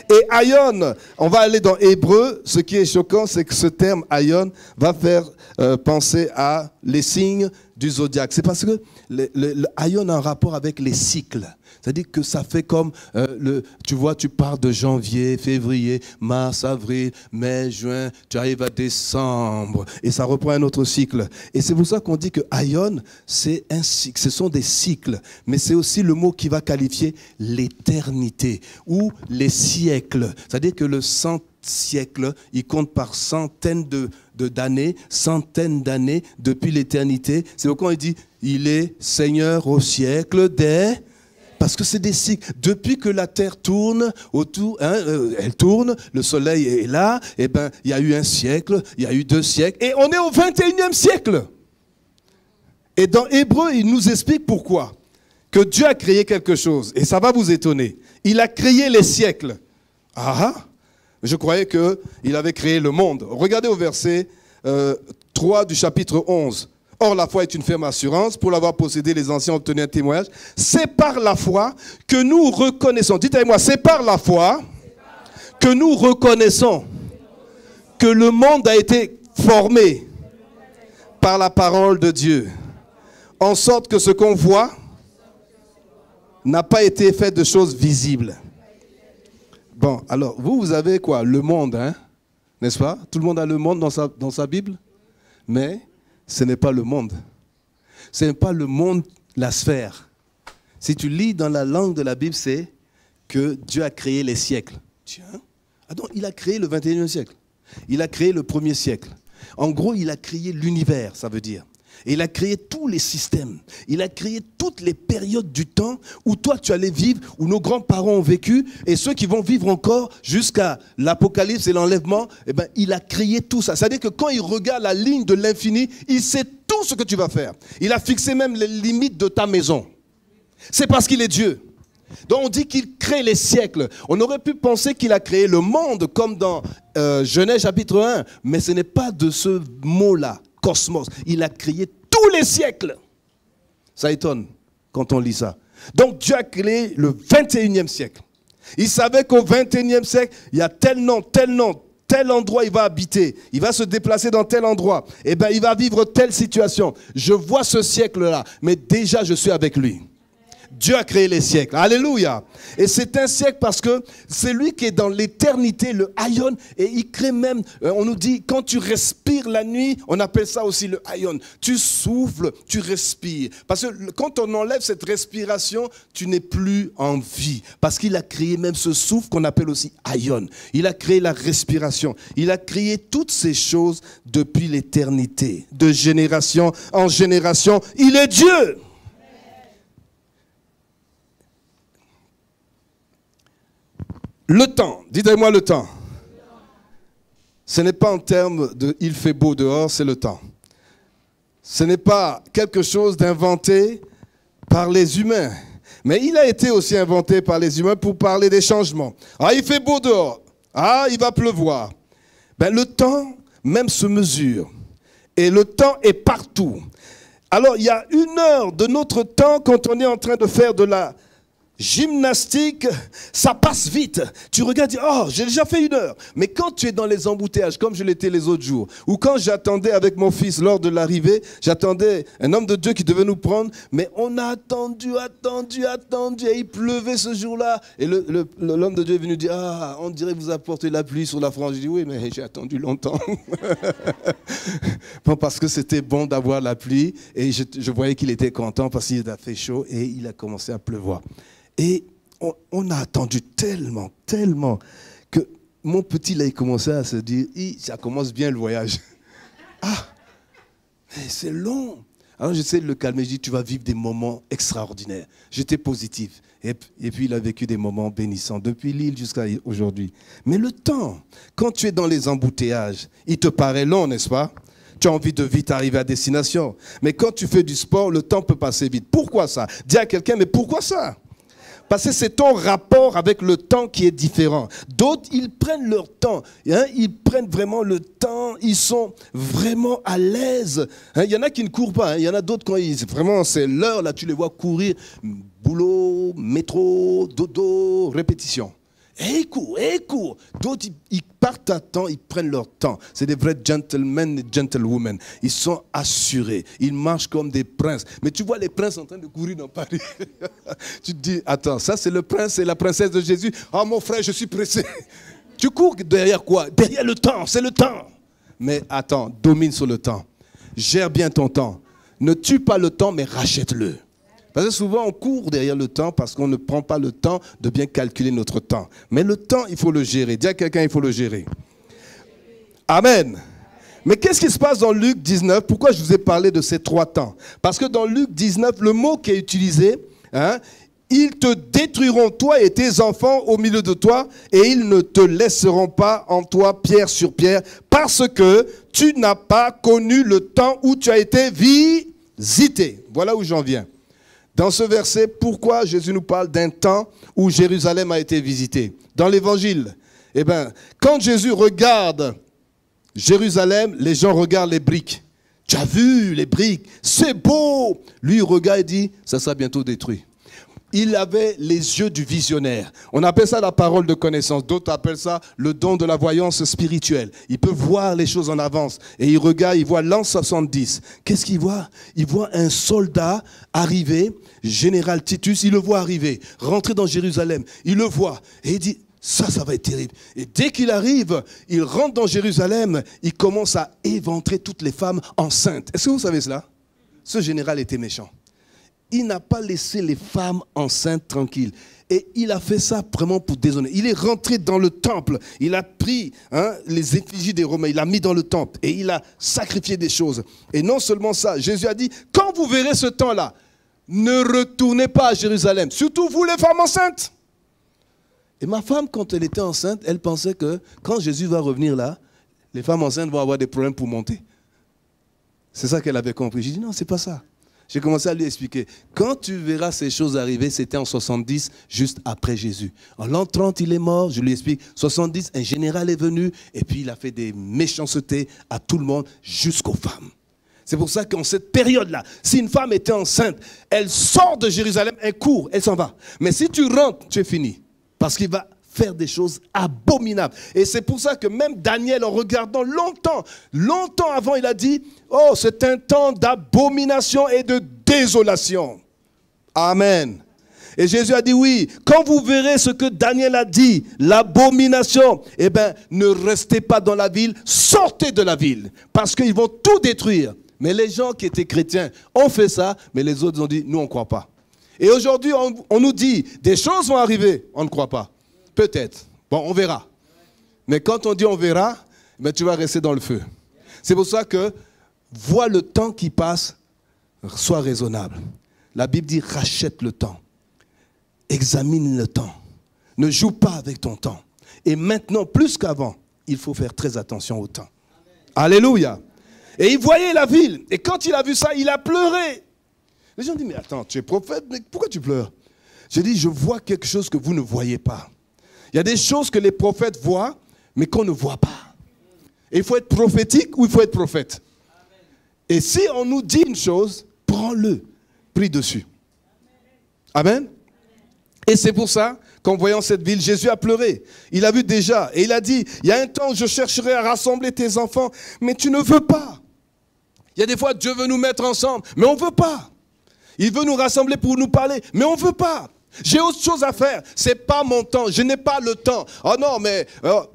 Et Aion, on va aller dans Hébreu. Ce qui est choquant, c'est que ce terme Aion va faire penser à les signes du zodiaque. C'est parce que le Aion a un rapport avec les cycles. C'est-à-dire que ça fait comme, tu vois, tu pars de janvier, février, mars, avril, mai, juin, tu arrives à décembre, et ça reprend un autre cycle. Et c'est pour ça qu'on dit que Aion, c'est un cycle, ce sont des cycles, mais c'est aussi le mot qui va qualifier l'éternité, ou les siècles. C'est-à-dire que le siècle, il compte par centaines d'années depuis l'éternité. C'est pourquoi il dit, il est Seigneur au siècle des... Parce que c'est des cycles. Depuis que la terre tourne autour, elle tourne, le soleil est là, et ben il y a eu un siècle, il y a eu 2 siècles, et on est au 21e siècle. Et dans Hébreu, il nous explique pourquoi. Que Dieu a créé quelque chose, et ça va vous étonner. Il a créé les siècles. Ah, je croyais qu'il avait créé le monde. Regardez au verset 3 du chapitre 11. Or, la foi est une ferme assurance. Pour l'avoir possédé, les anciens ont obtenu un témoignage. C'est par la foi que nous reconnaissons. Dites avec moi, c'est par la foi que nous reconnaissons que le monde a été formé par la parole de Dieu, en sorte que ce qu'on voit n'a pas été fait de choses visibles. Bon, alors, vous avez quoi? Le monde, hein? N'est-ce pas? Tout le monde a le monde dans sa Bible? Mais ce n'est pas le monde. Ce n'est pas le monde, la sphère. Si tu lis dans la langue de la Bible, c'est que Dieu a créé les siècles. Tiens, donc il a créé le 21e siècle. Il a créé le 1er siècle. En gros, il a créé l'univers, ça veut dire. Et il a créé tous les systèmes. Il a créé toutes les périodes du temps où toi tu allais vivre, où nos grands-parents ont vécu, et ceux qui vont vivre encore jusqu'à l'Apocalypse et l'enlèvement, eh ben, il a créé tout ça. C'est-à-dire que quand il regarde la ligne de l'infini, il sait tout ce que tu vas faire. Il a fixé même les limites de ta maison. C'est parce qu'il est Dieu. Donc on dit qu'il crée les siècles. On aurait pu penser qu'il a créé le monde comme dans Genèse chapitre 1, mais ce n'est pas de ce mot-là, cosmos. Il a créé tous les siècles. Ça étonne quand on lit ça. Donc Dieu a créé le 21e siècle. Il savait qu'au 21e siècle, il y a tel nom, tel endroit il va habiter. Il va se déplacer dans tel endroit. Et bien il va vivre telle situation. Je vois ce siècle-là, mais déjà je suis avec lui. Dieu a créé les siècles. Alléluia. Et c'est un siècle parce que c'est lui qui est dans l'éternité, le Aion. Et il crée même, on nous dit, quand tu respires la nuit, on appelle ça aussi le Aion. Tu souffles, tu respires. Parce que quand on enlève cette respiration, tu n'es plus en vie. Parce qu'il a créé même ce souffle qu'on appelle aussi Aion. Il a créé la respiration. Il a créé toutes ces choses depuis l'éternité. De génération en génération, il est Dieu. Le temps, dites-moi le temps. Ce n'est pas en termes de « il fait beau dehors », c'est le temps. Ce n'est pas quelque chose d'inventé par les humains. Mais il a été aussi inventé par les humains pour parler des changements. Ah, il fait beau dehors. Ah, il va pleuvoir. Ben, le temps même se mesure. Et le temps est partout. Alors, il y a 1 heure de notre temps quand on est en train de faire de la gymnastique, ça passe vite. Tu regardes, tu dis, oh, j'ai déjà fait 1 heure. Mais quand tu es dans les embouteillages, comme je l'étais les autres jours, ou quand j'attendais avec mon fils lors de l'arrivée, j'attendais un homme de Dieu qui devait nous prendre, mais on a attendu, et il pleuvait ce jour-là. Et l'homme de Dieu est venu dire, ah, on dirait que vous apportez la pluie sur la France. Je dis, oui, mais j'ai attendu longtemps. Bon, parce que c'était bon d'avoir la pluie, et je voyais qu'il était content parce qu'il a fait chaud, et il a commencé à pleuvoir. Et on a attendu tellement, que mon petit, là, il commençait à se dire, ça commence bien le voyage. Ah, mais c'est long. Alors j'essaie de le calmer, je dis, tu vas vivre des moments extraordinaires. J'étais positif. Et puis il a vécu des moments bénissants, depuis Lille jusqu'à aujourd'hui. Mais le temps, quand tu es dans les embouteillages, il te paraît long, n'est-ce pas? Tu as envie de vite arriver à destination. Mais quand tu fais du sport, le temps peut passer vite. Pourquoi ça? Dis à quelqu'un, mais pourquoi ça? Parce que c'est ton rapport avec le temps qui est différent. D'autres, ils prennent leur temps. Hein, ils prennent vraiment le temps. Ils sont vraiment à l'aise. Hein, il y en a qui ne courent pas. Hein, il y en a d'autres, quand vraiment c'est l'heure, là, tu les vois courir. Boulot, métro, dodo, répétition. Et ils courent. D'autres, ils partent à temps, ils prennent leur temps. C'est des vrais gentlemen et gentlewomen. Ils sont assurés. Ils marchent comme des princes. Mais tu vois les princes en train de courir dans Paris. Tu te dis, attends, ça c'est le prince et la princesse de Jésus. Ah mon frère, je suis pressé. Tu cours derrière quoi? Derrière le temps, c'est le temps. Mais attends, domine sur le temps. Gère bien ton temps. Ne tue pas le temps, mais rachète-le. Parce que souvent, on court derrière le temps parce qu'on ne prend pas le temps de bien calculer notre temps. Mais le temps, il faut le gérer. Dis à quelqu'un, il faut le gérer. Amen. Mais qu'est-ce qui se passe dans Luc 19? Pourquoi je vous ai parlé de ces 3 temps? Parce que dans Luc 19, le mot qui est utilisé, hein, ils te détruiront, toi et tes enfants, au milieu de toi, et ils ne te laisseront pas en toi pierre sur pierre, parce que tu n'as pas connu le temps où tu as été visité. Voilà où j'en viens. Dans ce verset, pourquoi Jésus nous parle d'un temps où Jérusalem a été visitée? Dans l'évangile, eh bien, quand Jésus regarde Jérusalem, les gens regardent les briques. Tu as vu les briques? C'est beau! Lui, il regarde et dit, ça sera bientôt détruit. Il avait les yeux du visionnaire. On appelle ça la parole de connaissance. D'autres appellent ça le don de la voyance spirituelle. Il peut voir les choses en avance. Et il regarde, il voit l'an 70. Qu'est-ce qu'il voit? Il voit un soldat arriver, général Titus, il le voit arriver, rentrer dans Jérusalem. Il le voit et il dit, ça va être terrible. Et dès qu'il arrive, il rentre dans Jérusalem, il commence à éventrer toutes les femmes enceintes. Est-ce que vous savez cela? Ce général était méchant. Il n'a pas laissé les femmes enceintes tranquilles. Et il a fait ça vraiment pour déshonorer. Il est rentré dans le temple. Il a pris les effigies des Romains. Il a mis dans le temple. Et il a sacrifié des choses. Et non seulement ça, Jésus a dit, quand vous verrez ce temps-là, ne retournez pas à Jérusalem. Surtout vous les femmes enceintes. Et ma femme, quand elle était enceinte, elle pensait que quand Jésus va revenir là, les femmes enceintes vont avoir des problèmes pour monter. C'est ça qu'elle avait compris. J'ai dit, non, c'est pas ça. J'ai commencé à lui expliquer. Quand tu verras ces choses arriver, c'était en 70, juste après Jésus. En l'an 30, il est mort, je lui explique. 70, un général est venu, et puis il a fait des méchancetés à tout le monde, jusqu'aux femmes. C'est pour ça qu'en cette période-là, si une femme était enceinte, elle sort de Jérusalem, elle court, elle s'en va. Mais si tu rentres, tu es fini. Parce qu'il va faire des choses abominables. Et c'est pour ça que même Daniel, en regardant longtemps avant, il a dit, oh, c'est un temps d'abomination et de désolation. Amen. Et Jésus a dit, oui, quand vous verrez ce que Daniel a dit, l'abomination, eh bien, ne restez pas dans la ville, sortez de la ville, parce qu'ils vont tout détruire. Mais les gens qui étaient chrétiens ont fait ça, mais les autres ont dit, nous, on ne croit pas. Et aujourd'hui, on nous dit, des choses vont arriver, on ne croit pas. Peut-être. Bon, on verra. Mais quand on dit on verra, ben tu vas rester dans le feu. C'est pour ça que, vois le temps qui passe, sois raisonnable. La Bible dit, rachète le temps. Examine le temps. Ne joue pas avec ton temps. Et maintenant, plus qu'avant, il faut faire très attention au temps. Amen. Alléluia. Et il voyait la ville. Et quand il a vu ça, il a pleuré. Les gens disent, mais attends, tu es prophète, mais pourquoi tu pleures? J'ai dit, je vois quelque chose que vous ne voyez pas. Il y a des choses que les prophètes voient, mais qu'on ne voit pas. Et il faut être prophétique ou il faut être prophète. Et si on nous dit une chose, prends-le, prie dessus. Amen. Et c'est pour ça qu'en voyant cette ville, Jésus a pleuré. Il a vu déjà, et il a dit, il y a un temps où je chercherai à rassembler tes enfants, mais tu ne veux pas. Il y a des fois, Dieu veut nous mettre ensemble, mais on ne veut pas. Il veut nous rassembler pour nous parler, mais on ne veut pas. J'ai autre chose à faire. Ce n'est pas mon temps. Je n'ai pas le temps. Oh non, mais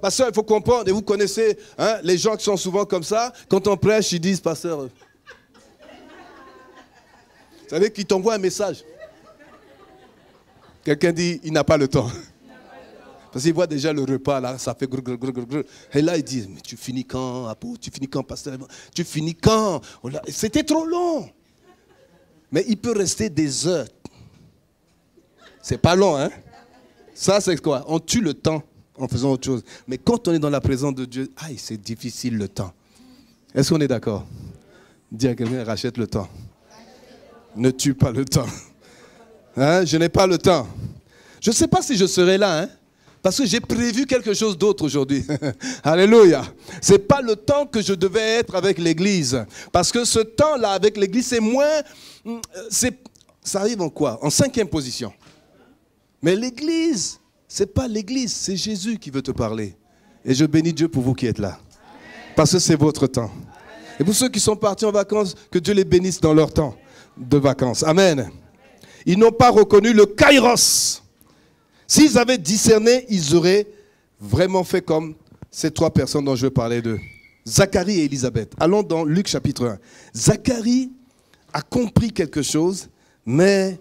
pasteur, il faut comprendre. Et vous connaissez les gens qui sont souvent comme ça. Quand on prêche, ils disent, pasteur, vous savez qu'ils t'envoient un message. Quelqu'un dit, il n'a pas le temps. Parce qu'il voit déjà le repas, là, ça fait grrr, grrr, grrr, grrr. Et là, il dit, mais tu finis quand, Apo? Tu finis quand, pasteur? Tu finis quand? C'était trop long. Mais il peut rester des heures. C'est pas long, hein? Ça, c'est quoi? On tue le temps en faisant autre chose. Mais quand on est dans la présence de Dieu, aïe, c'est difficile le temps. Est-ce qu'on est d'accord? Dis à quelqu'un, rachète le temps. Ne tue pas le temps. Hein? Je n'ai pas le temps. Je ne sais pas si je serai là, hein? Parce que j'ai prévu quelque chose d'autre aujourd'hui. Alléluia. Ce n'est pas le temps que je devais être avec l'Église. Parce que ce temps-là avec l'Église, c'est moins... Ça arrive en quoi? En 5e position. Mais l'Église, ce n'est pas l'Église, c'est Jésus qui veut te parler. Et je bénis Dieu pour vous qui êtes là. Parce que c'est votre temps. Et pour ceux qui sont partis en vacances, que Dieu les bénisse dans leur temps de vacances. Amen. Ils n'ont pas reconnu le kairos. S'ils avaient discerné, ils auraient vraiment fait comme ces 3 personnes dont je veux parler d'eux. Zacharie et Élisabeth. Allons dans Luc chapitre 1. Zacharie a compris quelque chose, mais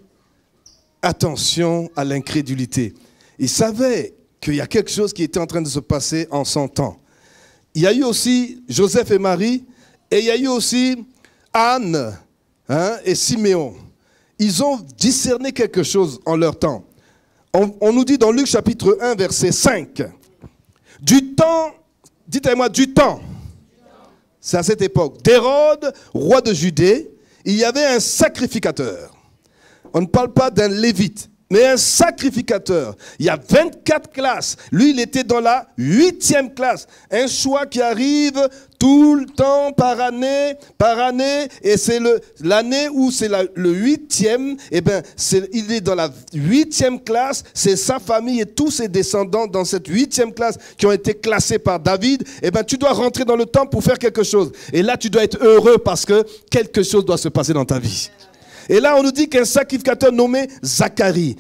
attention à l'incrédulité. Il savait qu'il y a quelque chose qui était en train de se passer en son temps. Il y a eu aussi Joseph et Marie, et il y a eu aussi Anne et Siméon. Ils ont discerné quelque chose en leur temps. On nous dit dans Luc chapitre 1, verset 5, du temps, dites-moi du temps, c'est à cette époque, d'Hérode, roi de Judée, il y avait un sacrificateur. On ne parle pas d'un lévite, Mais un sacrificateur, il y a 24 classes. Lui, il était dans la 8e classe. Un choix qui arrive tout le temps, par année. Et c'est l'année où c'est le 8e. Eh bien, il est dans la 8e classe. C'est sa famille et tous ses descendants dans cette 8e classe qui ont été classés par David. Eh bien, tu dois rentrer dans le temple pour faire quelque chose. Et là, tu dois être heureux parce que quelque chose doit se passer dans ta vie. Et là, on nous dit qu'un sacrificateur nommé Zacharie,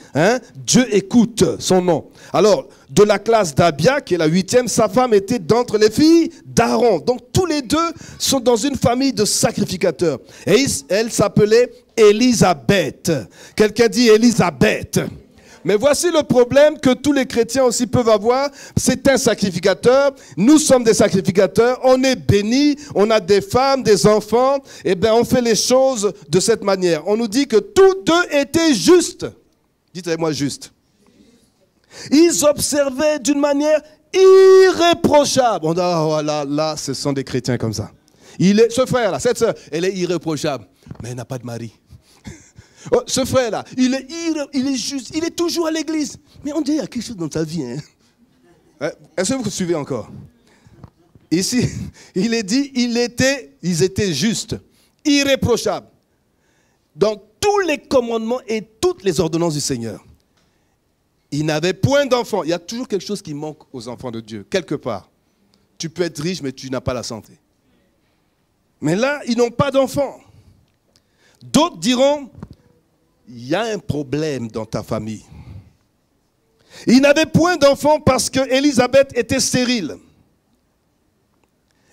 Dieu écoute son nom. Alors, de la classe d'Abia, qui est la 8e, sa femme était d'entre les filles d'Aaron. Donc, tous les deux sont dans une famille de sacrificateurs. Et elle s'appelait Élisabeth. Quelqu'un dit Élisabeth. Mais voici le problème que tous les chrétiens aussi peuvent avoir. C'est un sacrificateur. Nous sommes des sacrificateurs. On est bénis. On a des femmes, des enfants. Eh bien, on fait les choses de cette manière. On nous dit que tous deux étaient justes. Dites-moi juste. Ils observaient d'une manière irréprochable. On dit, oh, là, ce sont des chrétiens comme ça. Ce frère-là, cette sœur, elle est irréprochable. Mais elle n'a pas de mari. Oh, ce frère-là, il est juste, il est toujours à l'église. Mais on dirait qu'il y a quelque chose dans ta vie. Est-ce que vous suivez encore? Ici, il est dit, ils étaient justes, irréprochables. Dans tous les commandements et toutes les ordonnances du Seigneur. Ils n'avaient point d'enfants. Il y a toujours quelque chose qui manque aux enfants de Dieu, quelque part. Tu peux être riche, mais tu n'as pas la santé. Mais là, ils n'ont pas d'enfants. D'autres diront, il y a un problème dans ta famille. Ils n'avaient point d'enfants parce que Élisabeth était stérile.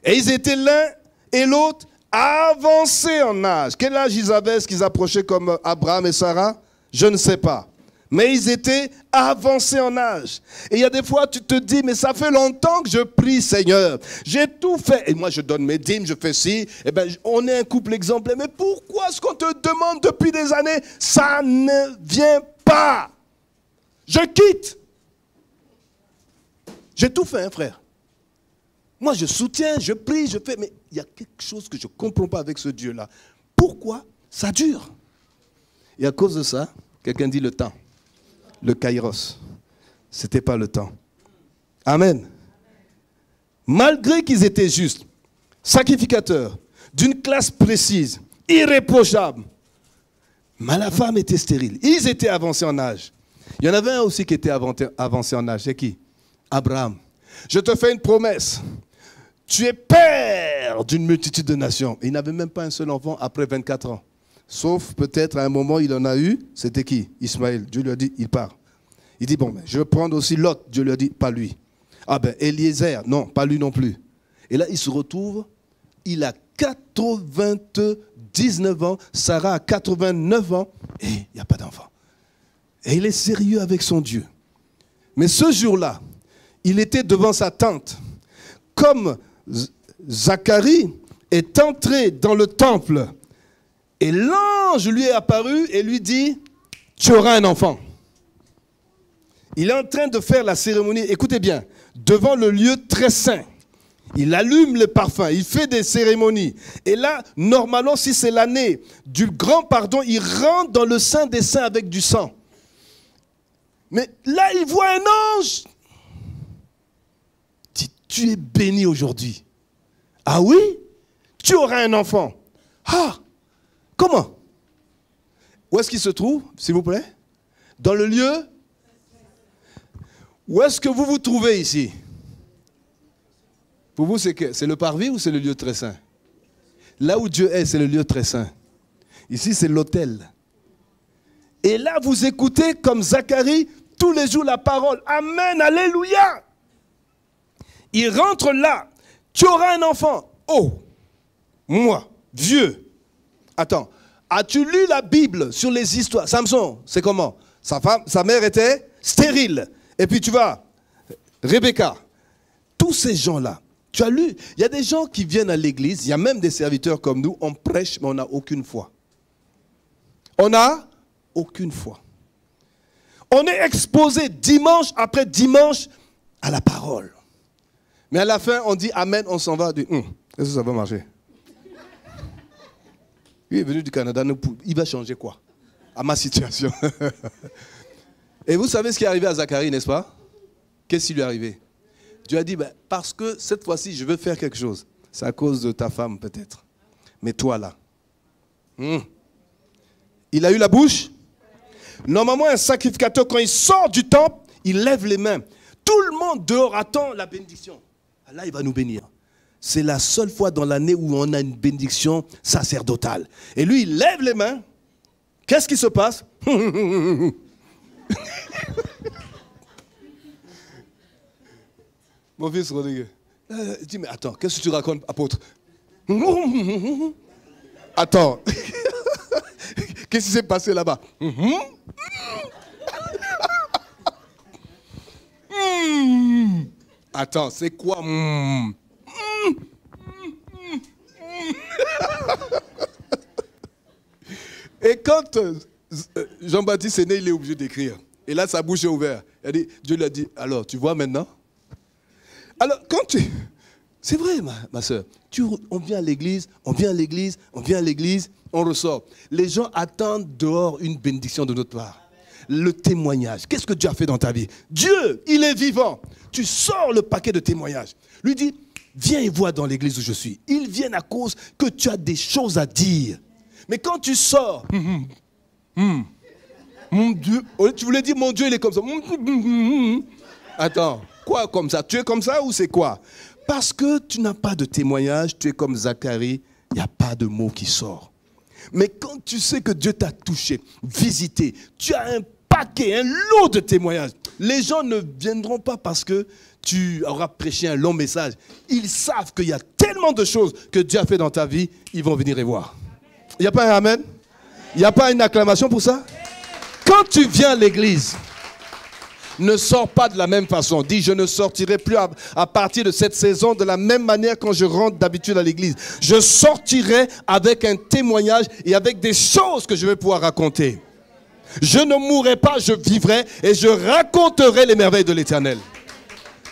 Et ils étaient l'un et l'autre avancés en âge. Quel âge ils avaient? Est-ce qu'ils approchaient comme Abraham et Sarah? Je ne sais pas. Mais ils étaient avancés en âge. Et il y a des fois, tu te dis, mais ça fait longtemps que je prie, Seigneur. J'ai tout fait. Et moi, je donne mes dîmes, je fais ci. Eh bien, on est un couple exemplaire. Mais pourquoi est-ce qu'on te demande depuis des années? Ça ne vient pas. Je quitte. J'ai tout fait, frère. Moi, je soutiens, je prie, je fais. Mais il y a quelque chose que je ne comprends pas avec ce Dieu-là. Pourquoi ça dure? Et à cause de ça, quelqu'un dit le temps. Le kairos. Ce n'était pas le temps. Amen. Malgré qu'ils étaient justes, sacrificateurs, d'une classe précise, irréprochable, mais la femme était stérile. Ils étaient avancés en âge. Il y en avait un aussi qui était avancé en âge. C'est qui? Abraham. Je te fais une promesse. Tu es père d'une multitude de nations. Et il n'avait même pas un seul enfant après 24 ans. Sauf peut-être à un moment, il en a eu. C'était qui? Ismaël. Dieu lui a dit, il part. Il dit, bon, mais je vais prendre aussi Lot. Dieu lui a dit, pas lui. Ah ben, Eliezer. Non, pas lui non plus. Et là, il se retrouve. Il a 99 ans. Sarah a 89 ans. Et il n'y a pas d'enfant. Et il est sérieux avec son Dieu. Mais ce jour-là, il était devant sa tente. Comme Zacharie est entré dans le temple, et l'ange lui est apparu et lui dit, tu auras un enfant. Il est en train de faire la cérémonie, écoutez bien, devant le lieu très saint. Il allume le parfum, il fait des cérémonies. Et là, normalement, si c'est l'année du grand pardon, il rentre dans le Saint des Saints avec du sang. Mais là, il voit un ange. Il dit, tu es béni aujourd'hui. Ah oui? Tu auras un enfant. Ah! Comment? Où est-ce qu'il se trouve, s'il vous plaît? Dans le lieu? Où est-ce que vous vous trouvez ici? Pour vous, c'est le parvis ou c'est le lieu très saint? Là où Dieu est, c'est le lieu très saint. Ici, c'est l'autel. Et là, vous écoutez comme Zacharie, tous les jours la parole. Amen, alléluia. Il rentre là. Tu auras un enfant. Oh, moi, vieux. Attends, as-tu lu la Bible sur les histoires? Samson, c'est comment? Sa mère était stérile. Et puis tu vas, Rebecca. Tous ces gens-là, tu as lu? Il y a des gens qui viennent à l'église, il y a même des serviteurs comme nous, on prêche, mais on n'a aucune foi. On n'a aucune foi. On est exposé dimanche après dimanche à la parole. Mais à la fin, on dit Amen, on s'en va. Est-ce que ça va marcher? Lui est venu du Canada, il va changer quoi? À ma situation. Et vous savez ce qui est arrivé à Zacharie, n'est-ce pas? Qu'est-ce qui lui est arrivé? Dieu a dit, ben, parce que cette fois-ci, je veux faire quelque chose. C'est à cause de ta femme, peut-être. Mais toi, là. Il a eu la bouche. Normalement, un sacrificateur, quand il sort du temple, il lève les mains. Tout le monde dehors attend la bénédiction. Là, il va nous bénir. C'est la seule fois dans l'année où on a une bénédiction sacerdotale. Et lui, il lève les mains. Qu'est-ce qui se passe? Mon fils Rodrigue, il dit, mais attends, qu'est-ce que tu racontes, apôtre? Attends, qu'est-ce qui s'est passé là-bas? Attends, c'est quoi? Et quand Jean-Baptiste est né, il est obligé d'écrire. Et là, sa bouche est ouverte. Dieu lui a dit, alors, tu vois maintenant? Alors, quand tu... C'est vrai, ma soeur. On vient à l'église, on vient à l'église, on vient à l'église, on ressort. Les gens attendent dehors une bénédiction de notre part. Le témoignage. Qu'est-ce que Dieu a fait dans ta vie? Dieu, il est vivant. Tu sors le paquet de témoignages. Lui dit, viens et vois dans l'église où je suis. Ils viennent à cause que tu as des choses à dire. Mais quand tu sors, mon Dieu, tu voulais dire mon Dieu, il est comme ça. Attends, quoi comme ça? Tu es comme ça ou c'est quoi? Parce que tu n'as pas de témoignage, tu es comme Zacharie, il n'y a pas de mot qui sort. Mais quand tu sais que Dieu t'a touché, visité, tu as un paquet, un lot de témoignages. Les gens ne viendront pas parce que tu auras prêché un long message. Ils savent qu'il y a tellement de choses que Dieu a fait dans ta vie, ils vont venir et voir. Il n'y a pas un amen? Il n'y a pas une acclamation pour ça? Quand tu viens à l'église, ne sors pas de la même façon. Dis, je ne sortirai plus à partir de cette saison de la même manière quand je rentre d'habitude à l'église. Je sortirai avec un témoignage et avec des choses que je vais pouvoir raconter. Je ne mourrai pas, je vivrai et je raconterai les merveilles de l'Éternel.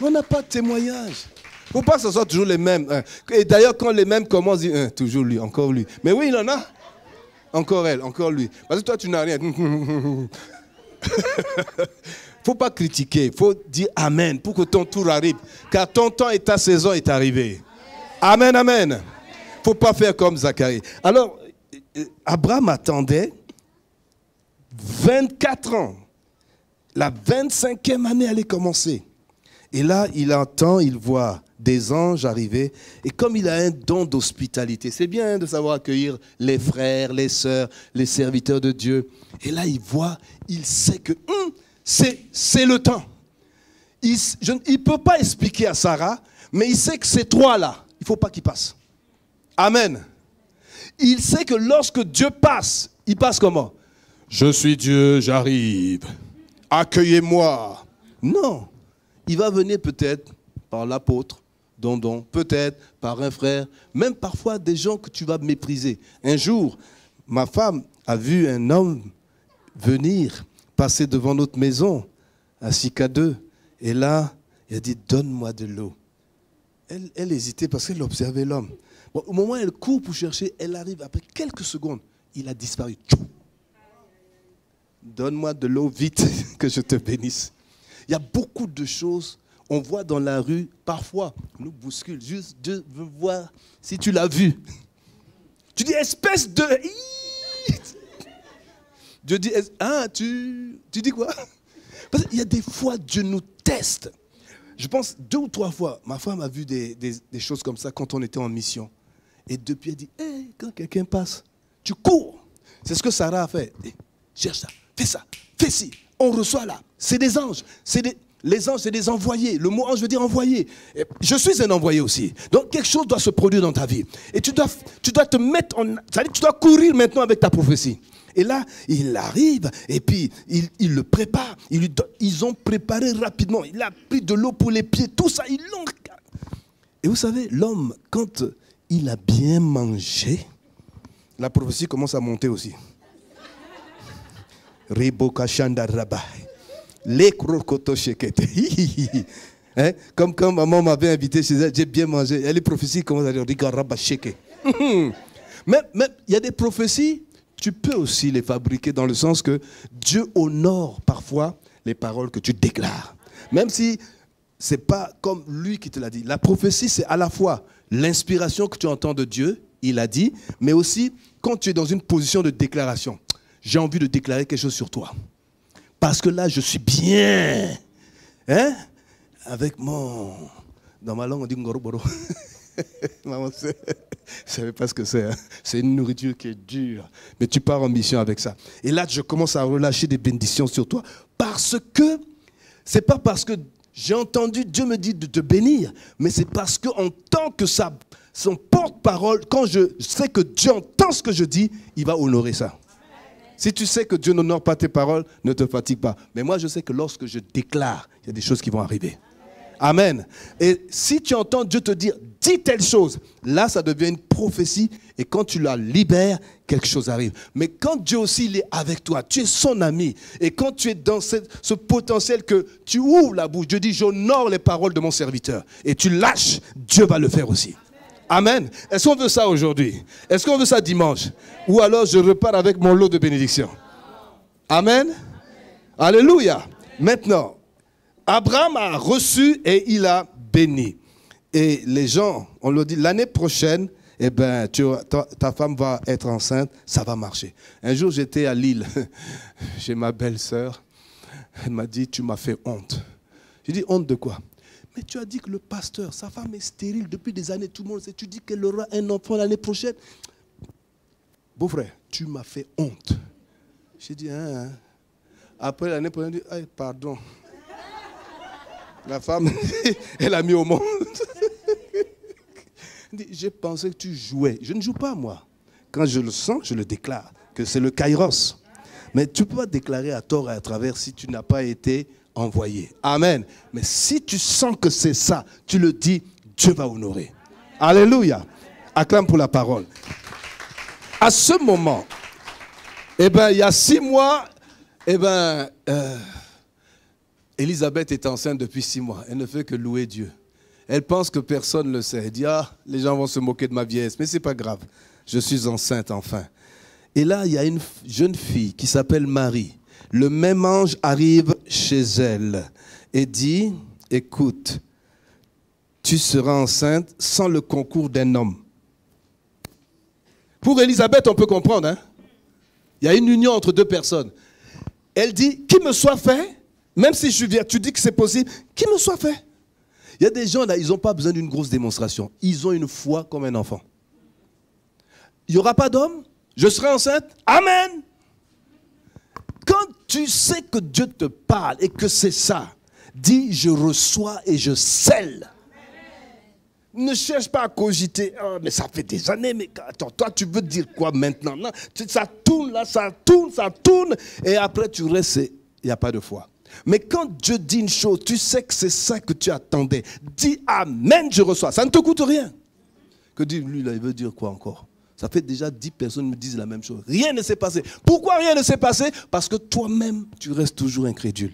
On n'a pas de témoignage. Il ne faut pas que ce soit toujours les mêmes. Et d'ailleurs, quand les mêmes commencent, on dit, toujours lui, encore lui. Mais oui, il en a. Encore elle, encore lui. Parce que toi, tu n'as rien. Il ne faut pas critiquer, il faut dire Amen pour que ton tour arrive. Car ton temps et ta saison est arrivée. Amen, amen. Il ne faut pas faire comme Zacharie. Alors, Abraham attendait 24 ans. La 25e année allait commencer. Et là, il entend, il voit des anges arriver. Et comme il a un don d'hospitalité, c'est bien de savoir accueillir les frères, les sœurs, les serviteurs de Dieu. Et là, il voit, il sait que c'est le temps. Il ne peut pas expliquer à Sarah, mais il sait que ces trois-là, il ne faut pas qu'ils passent. Amen. Il sait que lorsque Dieu passe, il passe comment? Je suis Dieu, j'arrive. Accueillez-moi. Non. Il va venir peut-être par l'apôtre, peut-être par un frère, même parfois des gens que tu vas mépriser. Un jour, ma femme a vu un homme venir, passer devant notre maison, assis qu'à deux. Et là, il a dit, donne-moi de l'eau. Elle hésitait parce qu'elle observait l'homme. Bon, au moment où elle court pour chercher, elle arrive, après quelques secondes, il a disparu. Donne-moi de l'eau vite, que je te bénisse. Il y a beaucoup de choses, on voit dans la rue, parfois, on nous bouscule, juste Dieu veut voir si tu l'as vu. Tu dis, espèce de... Dieu dit, tu dis quoi? Parce qu'il y a des fois, Dieu nous teste. Je pense 2 ou 3 fois, ma femme a vu des choses comme ça quand on était en mission. Et depuis, elle dit, quand quelqu'un passe, tu cours. C'est ce que Sarah a fait. Cherche ça, fais ci. On reçoit là. C'est des anges. Les anges, c'est des envoyés. Le mot ange veut dire envoyé. Je suis un envoyé aussi. Donc, quelque chose doit se produire dans ta vie. Et tu dois te mettre en... C'est-à-dire que tu dois courir maintenant avec ta prophétie. Et là, il arrive, et puis il le prépare. Ils ont préparé rapidement. Il a pris de l'eau pour les pieds, tout ça, ils l'ont... Et vous savez, l'homme, quand il a bien mangé, la prophétie commence à monter aussi. Comme quand maman m'avait invité chez elle, j'ai bien mangé. Et les prophéties commencent à dire mais il y a des prophéties, tu peux aussi les fabriquer dans le sens que Dieu honore parfois les paroles que tu déclares. Même si ce n'est pas comme lui qui te l'a dit. La prophétie, c'est à la fois l'inspiration que tu entends de Dieu, il a dit, mais aussi quand tu es dans une position de déclaration. J'ai envie de déclarer quelque chose sur toi. Parce que là, je suis bien. Hein? Avec mon... Dans ma langue, on dit ngoroboro. Maman, je ne savais pas ce que c'est. Hein? C'est une nourriture qui est dure. Mais tu pars en mission avec ça. Et là, je commence à relâcher des bénédictions sur toi. Parce que, c'est pas parce que j'ai entendu Dieu me dire de te bénir, mais c'est parce qu'en tant que son porte-parole, quand je sais que Dieu entend ce que je dis, il va honorer ça. Si tu sais que Dieu n'honore pas tes paroles, ne te fatigue pas. Mais moi, je sais que lorsque je déclare, il y a des choses qui vont arriver. Amen. Et si tu entends Dieu te dire, dis telle chose, là, ça devient une prophétie. Et quand tu la libères, quelque chose arrive. Mais quand Dieu aussi, il est avec toi, tu es son ami. Et quand tu es dans ce potentiel que tu ouvres la bouche, Dieu dit, j'honore les paroles de mon serviteur. Et tu lâches, Dieu va le faire aussi. Amen. Est-ce qu'on veut ça aujourd'hui? Est-ce qu'on veut ça dimanche? Ou alors je repars avec mon lot de bénédictions? Amen. Alléluia. Maintenant, Abraham a reçu et il a béni. Et les gens, on leur dit, l'année prochaine, eh ben, ta femme va être enceinte, ça va marcher. Un jour, j'étais à Lille, chez ma belle-sœur. Elle m'a dit, tu m'as fait honte. J'ai dit, honte de quoi? Mais tu as dit que le pasteur, sa femme est stérile depuis des années, tout le monde sait. Tu dis qu'elle aura un enfant l'année prochaine. Beau-frère, tu m'as fait honte. J'ai dit, hein. Après l'année prochaine, elle dit, pardon. La femme, elle a mis au monde. J'ai pensé que tu jouais. Je ne joue pas, moi. Quand je le sens, je le déclare, que c'est le kairos. Mais tu ne peux pas déclarer à tort et à travers si tu n'as pas été envoyé. Amen. Mais si tu sens que c'est ça, tu le dis, Dieu va honorer. Alléluia. Acclame pour la parole. À ce moment, eh ben, il y a 6 mois, eh ben, Elisabeth est enceinte depuis 6 mois. Elle ne fait que louer Dieu. Elle pense que personne ne le sait. Elle dit, ah, les gens vont se moquer de ma vieillesse. Mais ce n'est pas grave. Je suis enceinte enfin. Et là, il y a une jeune fille qui s'appelle Marie. Le même ange arrive chez elle et dit, écoute, tu seras enceinte sans le concours d'un homme. Pour Elisabeth, on peut comprendre. Hein? Il y a une union entre 2 personnes. Elle dit, qui me soit fait, même si je viens, tu dis que c'est possible, qui me soit fait. Il y a des gens là, ils n'ont pas besoin d'une grosse démonstration. Ils ont une foi comme un enfant. Il n'y aura pas d'homme, je serai enceinte, amen. Quand tu sais que Dieu te parle et que c'est ça, dis je reçois et je scelle. Ne cherche pas à cogiter. Oh, mais ça fait des années, mais attends, toi tu veux dire quoi maintenant? Non, ça tourne là, ça tourne. Et après tu restes, il n'y a pas de foi. Mais quand Dieu dit une chose, tu sais que c'est ça que tu attendais. Dis amen, je reçois. Ça ne te coûte rien. Que dit lui là, il veut dire quoi encore? Ça fait déjà 10 personnes me disent la même chose. Rien ne s'est passé. Pourquoi rien ne s'est passé? Parce que toi-même, tu restes toujours incrédule.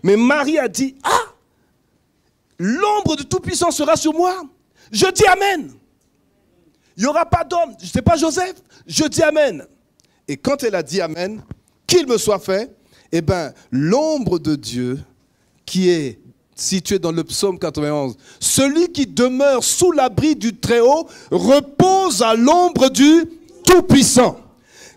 Mais Marie a dit, ah, l'ombre de Tout-Puissant sera sur moi. Je dis amen. Il n'y aura pas d'homme. Je ne sais pas Joseph. Je dis amen. Et quand elle a dit amen, qu'il me soit fait, eh bien, l'ombre de Dieu qui est situé dans le psaume 91. Celui qui demeure sous l'abri du Très-Haut repose à l'ombre du Tout-Puissant.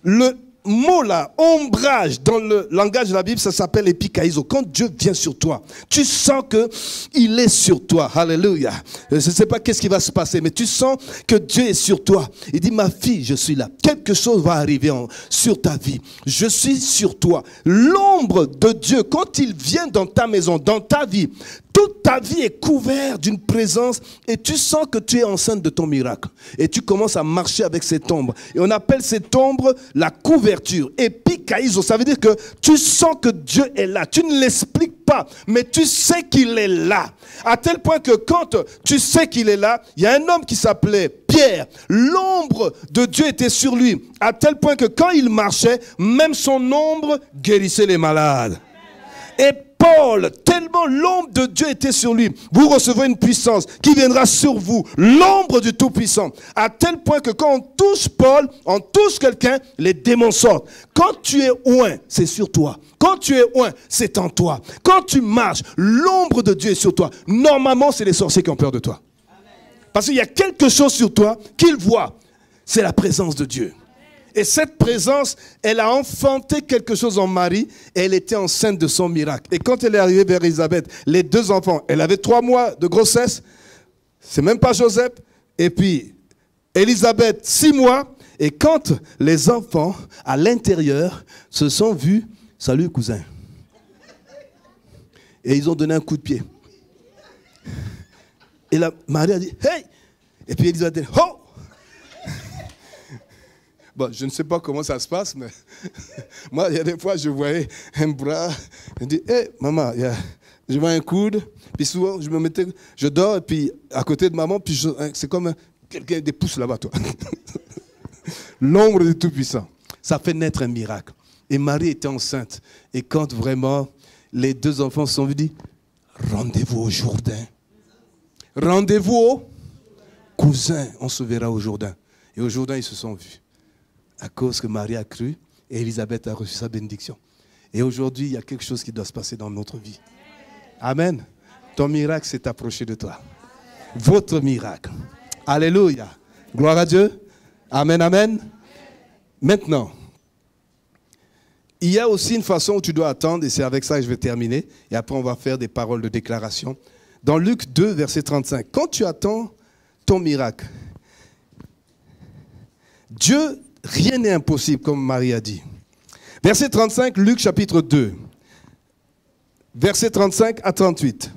Le mot là, ombrage, dans le langage de la Bible, ça s'appelle épikaïso. Quand Dieu vient sur toi, tu sens qu'il est sur toi. Alléluia. Je ne sais pas qu'est-ce qui va se passer, mais tu sens que Dieu est sur toi. Il dit, ma fille, je suis là. Quelque chose va arriver sur ta vie. Je suis sur toi. L'ombre de Dieu, quand il vient dans ta maison, dans ta vie, toute ta vie est couverte d'une présence et tu sens que tu es enceinte de ton miracle. Et tu commences à marcher avec cette ombre. Et on appelle cette ombre la couverture. Épikaïso, ça veut dire que tu sens que Dieu est là. Tu ne l'expliques pas, mais tu sais qu'il est là. À tel point que quand tu sais qu'il est là, il y a un homme qui s'appelait Pierre. L'ombre de Dieu était sur lui. À tel point que quand il marchait, même son ombre guérissait les malades. Et Paul, tellement tellement l'ombre de Dieu était sur lui. Vous recevrez une puissance qui viendra sur vous, l'ombre du Tout-Puissant. À tel point que quand on touche Paul, on touche quelqu'un, les démons sortent. Quand tu es oint, c'est sur toi. Quand tu es oint, c'est en toi. Quand tu marches, l'ombre de Dieu est sur toi. Normalement, c'est les sorciers qui ont peur de toi. Parce qu'il y a quelque chose sur toi qu'ils voient. C'est la présence de Dieu. Et cette présence, elle a enfanté quelque chose en Marie. Et elle était enceinte de son miracle. Et quand elle est arrivée vers Élisabeth, les 2 enfants, elle avait 3 mois de grossesse. C'est même pas Joseph. Et puis, Élisabeth, 6 mois. Et quand les enfants, à l'intérieur, se sont vus, salut cousin. Et ils ont donné un coup de pied. Et là, Marie a dit, hey! Et puis Élisabeth a dit, oh! Bon, je ne sais pas comment ça se passe, mais moi, il y a des fois, je voyais un bras, je dis, hé, maman, je vois un coude, puis souvent, je dors, et puis à côté de maman, puis c'est comme quelqu'un des pouces là-bas, toi. L'ombre du Tout-Puissant. Ça fait naître un miracle. Et Marie était enceinte. Et quand vraiment, les 2 enfants sont venus, rendez-vous au Jourdain. Rendez-vous au cousin, on se verra au Jourdain. Et au Jourdain, ils se sont vus. À cause que Marie a cru et Élisabeth a reçu sa bénédiction. Et aujourd'hui, il y a quelque chose qui doit se passer dans notre vie. Amen. Ton miracle s'est approché de toi. Votre miracle. Alléluia. Gloire à Dieu. Amen, amen. Maintenant, il y a aussi une façon où tu dois attendre, et c'est avec ça que je vais terminer. Et après, on va faire des paroles de déclaration. Dans Luc 2, verset 35, quand tu attends ton miracle, Dieu, rien n'est impossible, comme Marie a dit. Verset 35, Luc chapitre 2. Verset 35 à 38.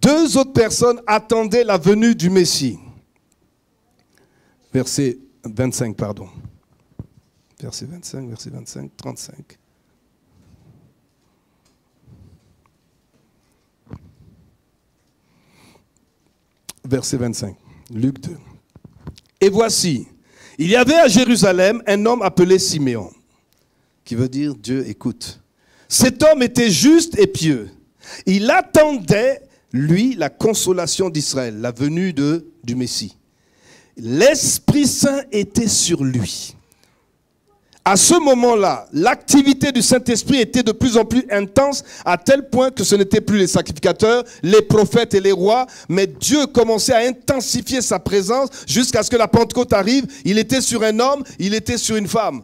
2 autres personnes attendaient la venue du Messie. Verset 25, pardon. Verset 25, 35. Verset 25, Luc 2. Et voici, il y avait à Jérusalem un homme appelé Siméon, qui veut dire Dieu écoute. Cet homme était juste et pieux. Il attendait, lui, la consolation d'Israël, la venue du Messie. L'Esprit Saint était sur lui. À ce moment-là, l'activité du Saint-Esprit était de plus en plus intense, à tel point que ce n'étaient plus les sacrificateurs, les prophètes et les rois, mais Dieu commençait à intensifier sa présence jusqu'à ce que la Pentecôte arrive. Il était sur un homme, il était sur une femme.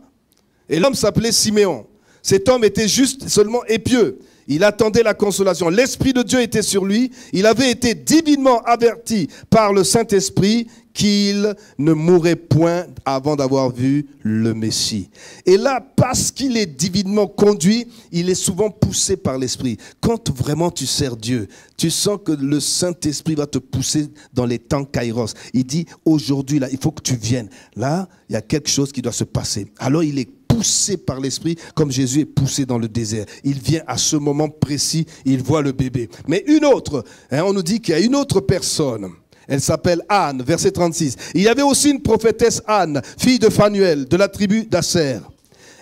Et l'homme s'appelait Siméon. Cet homme était juste seulement et pieux. Il attendait la consolation. L'Esprit de Dieu était sur lui. Il avait été divinement averti par le Saint-Esprit qu'il ne mourrait point avant d'avoir vu le Messie. Et là, parce qu'il est divinement conduit, il est souvent poussé par l'Esprit. Quand vraiment tu sers Dieu, tu sens que le Saint-Esprit va te pousser dans les temps kairos. Il dit, aujourd'hui, là, il faut que tu viennes. Là, il y a quelque chose qui doit se passer. Alors, il est poussé par l'Esprit, comme Jésus est poussé dans le désert. Il vient à ce moment précis, il voit le bébé. Mais une autre, on nous dit qu'il y a une autre personne. Elle s'appelle Anne, verset 36. Il y avait aussi une prophétesse Anne, fille de Phanuel, de la tribu d'Asser.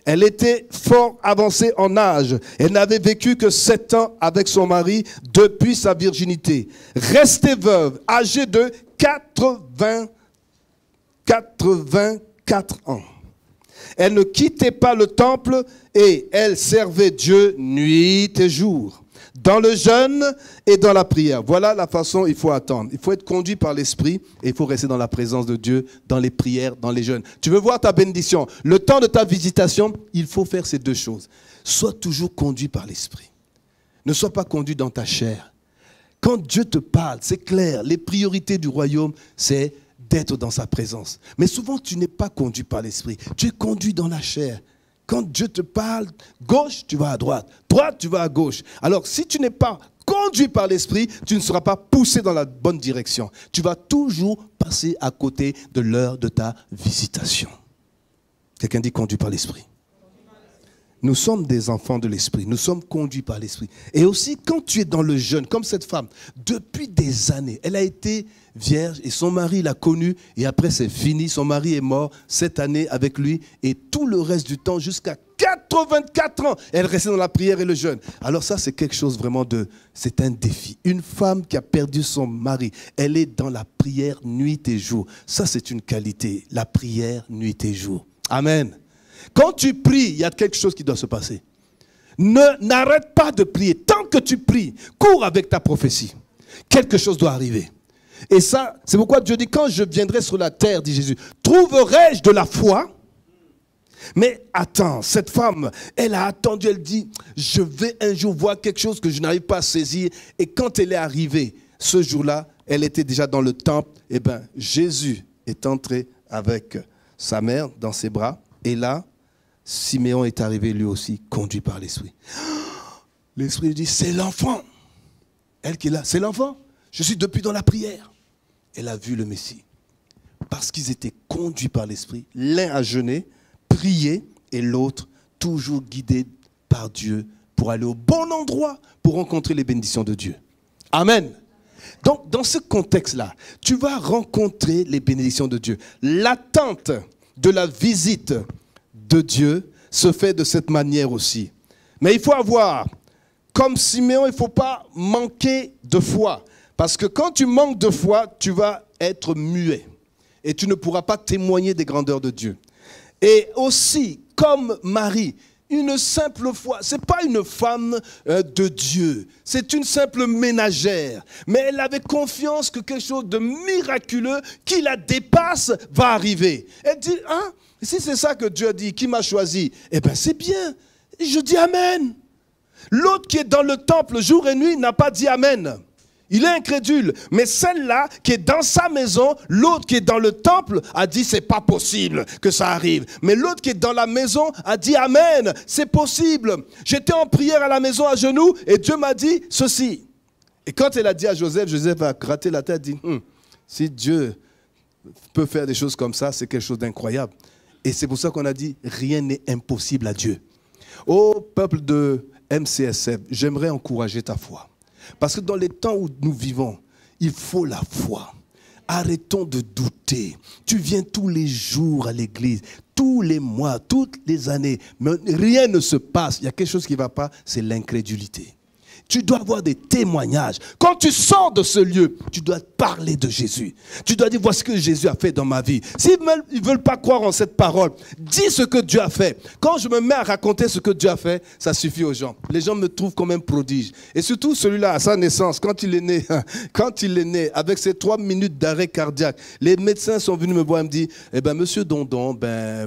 Elle était fort avancée en âge. Elle n'avait vécu que 7 ans avec son mari depuis sa virginité. Restée veuve, âgée de 84 ans. Elle ne quittait pas le temple et elle servait Dieu nuit et jour, dans le jeûne et dans la prière. Voilà la façon il faut attendre. Il faut être conduit par l'Esprit et il faut rester dans la présence de Dieu, dans les prières, dans les jeûnes. Tu veux voir ta bénédiction, le temps de ta visitation, il faut faire ces 2 choses. Sois toujours conduit par l'Esprit. Ne sois pas conduit dans ta chair. Quand Dieu te parle, c'est clair, les priorités du royaume, c'est d'être dans sa présence. Mais souvent, tu n'es pas conduit par l'Esprit. Tu es conduit dans la chair. Quand Dieu te parle, gauche, tu vas à droite. Droite, tu vas à gauche. Alors, si tu n'es pas conduit par l'Esprit, tu ne seras pas poussé dans la bonne direction. Tu vas toujours passer à côté de l'heure de ta visitation. Quelqu'un dit conduit par l'Esprit. Nous sommes des enfants de l'esprit, nous sommes conduits par l'esprit. Et aussi, quand tu es dans le jeûne, comme cette femme, depuis des années, elle a été vierge et son mari l'a connue et après c'est fini, son mari est mort cette année avec lui et tout le reste du temps, jusqu'à 84 ans, elle restait dans la prière et le jeûne. Alors ça, c'est quelque chose vraiment c'est un défi. Une femme qui a perdu son mari, elle est dans la prière nuit et jour. Ça, c'est une qualité, la prière nuit et jour. Amen. Quand tu pries, il y a quelque chose qui doit se passer. N'arrête pas de prier. Tant que tu pries, cours avec ta prophétie. Quelque chose doit arriver. Et ça, c'est pourquoi Dieu dit, quand je viendrai sur la terre, dit Jésus, trouverai-je de la foi? Mais attends, cette femme, elle a attendu, elle dit, je vais un jour voir quelque chose que je n'arrive pas à saisir. Et quand elle est arrivée, ce jour-là, elle était déjà dans le temple. Et bien, Jésus est entré avec sa mère dans ses bras. Et là, Siméon est arrivé lui aussi, conduit par l'Esprit. L'Esprit lui dit, c'est l'enfant. Elle qui est là, c'est l'enfant. Je suis depuis dans la prière. Elle a vu le Messie. Parce qu'ils étaient conduits par l'Esprit. L'un a jeûné, prié, et l'autre toujours guidé par Dieu pour aller au bon endroit pour rencontrer les bénédictions de Dieu. Amen. Donc, dans ce contexte-là, tu vas rencontrer les bénédictions de Dieu. L'attente de la visite de Dieu se fait de cette manière aussi. Mais il faut avoir, comme Siméon, il ne faut pas manquer de foi. Parce que quand tu manques de foi, tu vas être muet. Et tu ne pourras pas témoigner des grandeurs de Dieu. Et aussi, comme Marie, une simple foi, ce n'est pas une femme de Dieu, c'est une simple ménagère. Mais elle avait confiance que quelque chose de miraculeux qui la dépasse va arriver. Elle dit, hein, si c'est ça que Dieu dit, qui m'a choisi, eh bien c'est bien. Et je dis Amen. L'autre qui est dans le temple jour et nuit n'a pas dit Amen. Il est incrédule. Mais celle-là qui est dans sa maison, l'autre qui est dans le temple a dit c'est pas possible que ça arrive. Mais l'autre qui est dans la maison a dit Amen, c'est possible. J'étais en prière à la maison à genoux et Dieu m'a dit ceci. Et quand elle a dit à Joseph, Joseph a gratté la tête et dit si Dieu peut faire des choses comme ça, c'est quelque chose d'incroyable. Et c'est pour ça qu'on a dit rien n'est impossible à Dieu. Ô peuple de MCSF, j'aimerais encourager ta foi. Parce que dans les temps où nous vivons, il faut la foi. Arrêtons de douter. Tu viens tous les jours à l'église, tous les mois, toutes les années, mais rien ne se passe. Il y a quelque chose qui ne va pas, c'est l'incrédulité. Tu dois avoir des témoignages. Quand tu sors de ce lieu, tu dois parler de Jésus. Tu dois dire, voici ce que Jésus a fait dans ma vie. S'ils ne veulent pas croire en cette parole, dis ce que Dieu a fait. Quand je me mets à raconter ce que Dieu a fait, ça suffit aux gens. Les gens me trouvent comme un prodige. Et surtout celui-là, à sa naissance, quand il est né, avec ses 3 minutes d'arrêt cardiaque, les médecins sont venus me voir et me disent, eh ben, monsieur Dondon,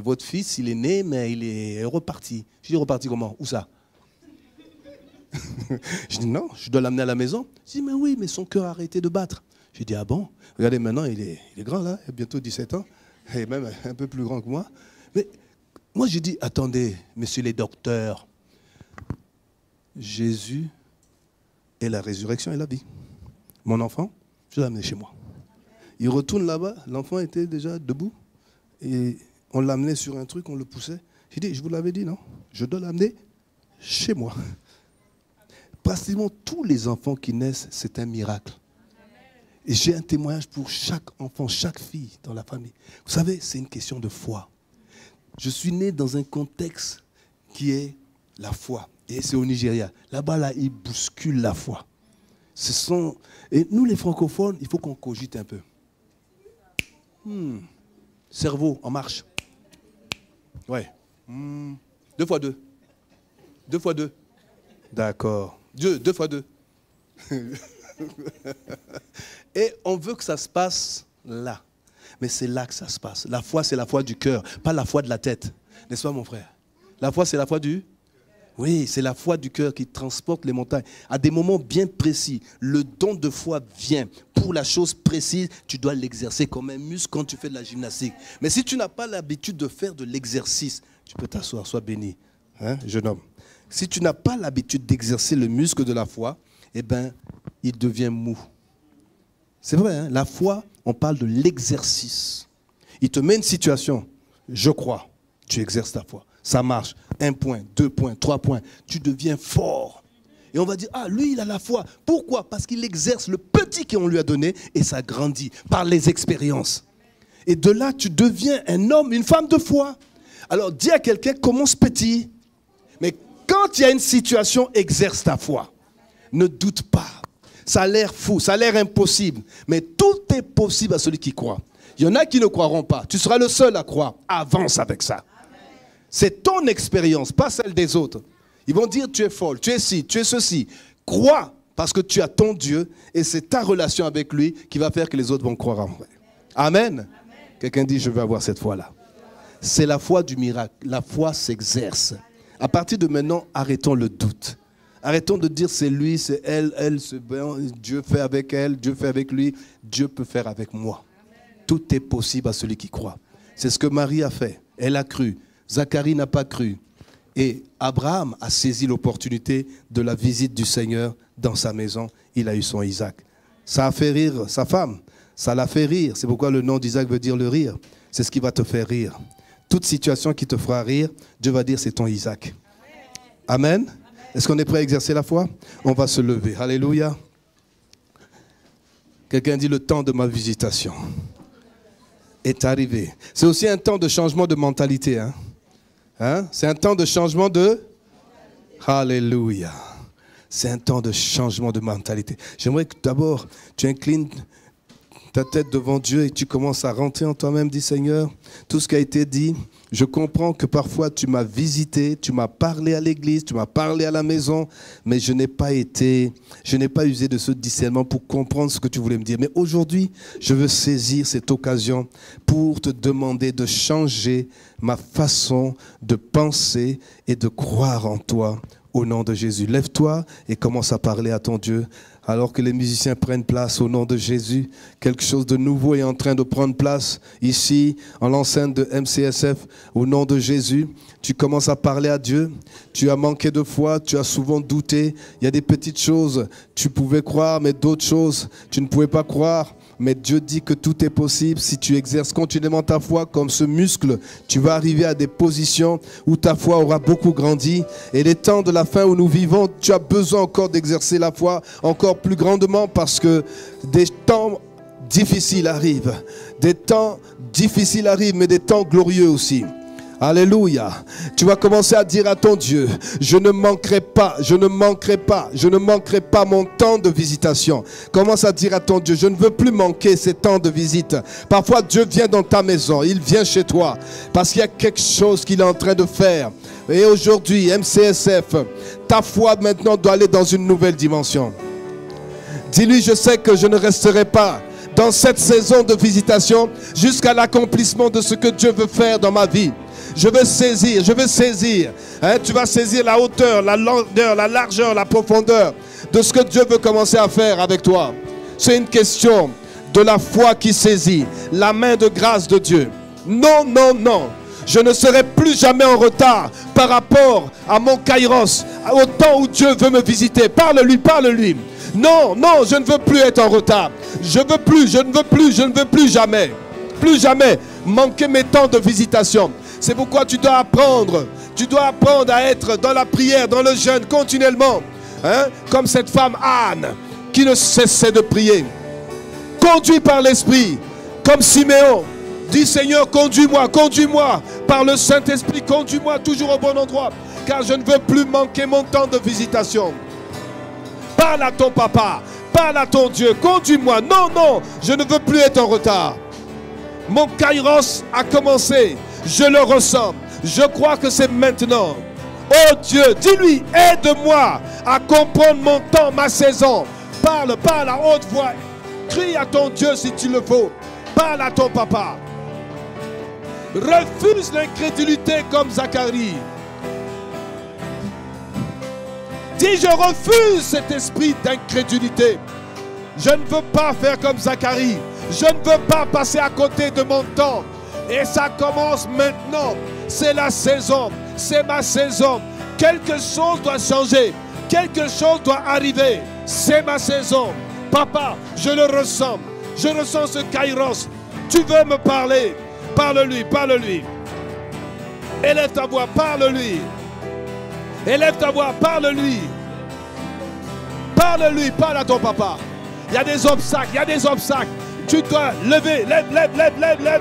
votre fils, il est né, mais il est reparti. Je dis, reparti comment? Où ça? Je dis non, je dois l'amener à la maison. Je dis mais oui, mais son cœur a arrêté de battre. Je dis ah bon? Regardez maintenant, il est grand là, il a bientôt 17 ans, et même un peu plus grand que moi. Mais moi je dis attendez, messieurs les docteurs, Jésus est la résurrection et la vie. Mon enfant, je l'ai amené chez moi. Il retourne là-bas, l'enfant était déjà debout, et on l'amenait sur un truc, on le poussait. J'ai dit je vous l'avais dit non, je dois l'amener chez moi. Pratiquement tous les enfants qui naissent, c'est un miracle. Et j'ai un témoignage pour chaque enfant, chaque fille dans la famille. Vous savez, c'est une question de foi. Je suis né dans un contexte qui est la foi. Et c'est au Nigeria. Là-bas, là, ils bousculent la foi. Et nous, les francophones, il faut qu'on cogite un peu. Cerveau, en marche. Ouais. 2 fois 2. 2 fois 2. D'accord. 2 fois 2. Et on veut que ça se passe là. Mais c'est là que ça se passe. La foi, c'est la foi du cœur, pas la foi de la tête. N'est-ce pas, mon frère? La foi, c'est la foi du... Oui, c'est la foi du cœur qui transporte les montagnes. À des moments bien précis, le don de foi vient. Pour la chose précise, tu dois l'exercer comme un muscle quand tu fais de la gymnastique. Mais si tu n'as pas l'habitude de faire de l'exercice, tu peux t'asseoir, sois béni, hein, jeune homme. Si tu n'as pas l'habitude d'exercer le muscle de la foi, eh bien, il devient mou. C'est vrai, hein? La foi, on parle de l'exercice. Il te met une situation, je crois, tu exerces ta foi. Ça marche. 1 point, 2 points, 3 points. Tu deviens fort. Et on va dire, ah, lui, il a la foi. Pourquoi? Parce qu'il exerce le petit qu'on lui a donné et ça grandit par les expériences. Et de là, tu deviens un homme, une femme de foi. Alors, dis à quelqu'un, commence petit. Mais quand il y a une situation, exerce ta foi. Ne doute pas. Ça a l'air fou, ça a l'air impossible. Mais tout est possible à celui qui croit. Il y en a qui ne croiront pas. Tu seras le seul à croire. Avance avec ça. C'est ton expérience, pas celle des autres. Ils vont dire, tu es folle, tu es ci, tu es ceci. Crois, parce que tu as ton Dieu et c'est ta relation avec lui qui va faire que les autres vont croire en vrai. Amen. Quelqu'un dit, je veux avoir cette foi-là. C'est la foi du miracle. La foi s'exerce. À partir de maintenant, arrêtons le doute. Arrêtons de dire c'est lui, c'est elle, c'est bien, Dieu fait avec elle, Dieu fait avec lui, Dieu peut faire avec moi. Tout est possible à celui qui croit. C'est ce que Marie a fait. Elle a cru. Zacharie n'a pas cru. Et Abraham a saisi l'opportunité de la visite du Seigneur dans sa maison. Il a eu son Isaac. Ça a fait rire sa femme. Ça l'a fait rire. C'est pourquoi le nom d'Isaac veut dire le rire. C'est ce qui va te faire rire. Toute situation qui te fera rire, Dieu va dire c'est ton Isaac. Amen. Est-ce qu'on est prêt à exercer la foi? On va se lever. Alléluia. Quelqu'un dit le temps de ma visitation est arrivé. C'est aussi un temps de changement de mentalité. C'est un temps de changement de... Alléluia. C'est un temps de changement de mentalité. J'aimerais que d'abord tu inclines ta tête devant Dieu et tu commences à rentrer en toi-même. Dis Seigneur, tout ce qui a été dit, je comprends que parfois tu m'as visité, tu m'as parlé à l'église, tu m'as parlé à la maison, mais je n'ai pas usé de ce discernement pour comprendre ce que tu voulais me dire. Mais aujourd'hui, je veux saisir cette occasion pour te demander de changer ma façon de penser et de croire en toi au nom de Jésus. Lève-toi et commence à parler à ton Dieu. Alors que les musiciens prennent place au nom de Jésus, quelque chose de nouveau est en train de prendre place ici, en l'enceinte de MCSF, au nom de Jésus. Tu commences à parler à Dieu, tu as manqué de foi, tu as souvent douté. Il y a des petites choses, tu pouvais croire, mais d'autres choses, tu ne pouvais pas croire. Mais Dieu dit que tout est possible si tu exerces continuellement ta foi comme ce muscle. Tu vas arriver à des positions où ta foi aura beaucoup grandi. Et les temps de la fin où nous vivons, tu as besoin encore d'exercer la foi encore plus grandement parce que des temps difficiles arrivent. Des temps difficiles arrivent, mais des temps glorieux aussi. Alléluia. Tu vas commencer à dire à ton Dieu, je ne manquerai pas mon temps de visitation. Commence à dire à ton Dieu, je ne veux plus manquer ces temps de visite. Parfois Dieu vient dans ta maison, il vient chez toi parce qu'il y a quelque chose qu'il est en train de faire. Et aujourd'hui, MCSF, ta foi maintenant doit aller dans une nouvelle dimension. Dis-lui, je sais que je ne resterai pas dans cette saison de visitation jusqu'à l'accomplissement de ce que Dieu veut faire dans ma vie. Je veux saisir. Tu vas saisir la hauteur, la longueur, la largeur, la profondeur de ce que Dieu veut commencer à faire avec toi. C'est une question de la foi qui saisit la main de grâce de Dieu. Non. Je ne serai plus jamais en retard par rapport à mon kairos, au temps où Dieu veut me visiter. Parle-lui. Non, je ne veux plus être en retard. Je ne veux plus jamais manquer mes temps de visitation. C'est pourquoi tu dois apprendre à être dans la prière, dans le jeûne continuellement. Comme cette femme Anne qui ne cessait de prier. Conduit par l'Esprit, comme Siméon. Dis Seigneur, conduis-moi par le Saint-Esprit, conduis-moi toujours au bon endroit. Car je ne veux plus manquer mon temps de visitation. Parle à ton papa, parle à ton Dieu, conduis-moi. Non, je ne veux plus être en retard. Mon kairos a commencé. Je le ressens. Je crois que c'est maintenant. Oh Dieu, dis-lui, aide-moi à comprendre mon temps, ma saison. Parle à haute voix. Crie à ton Dieu si tu le faut. Parle à ton papa. Refuse l'incrédulité comme Zacharie. Dis, je refuse cet esprit d'incrédulité. Je ne veux pas faire comme Zacharie. Je ne veux pas passer à côté de mon temps. Et ça commence maintenant. C'est la saison. C'est ma saison. Quelque chose doit changer. Quelque chose doit arriver. C'est ma saison. Papa, je le ressens. Je ressens ce kairos. Tu veux me parler. Parle-lui. Élève ta voix. Parle-lui. Élève ta voix, parle-lui. Parle-lui, parle à ton papa. Il y a des obstacles, il y a des obstacles. Tu dois lever, lève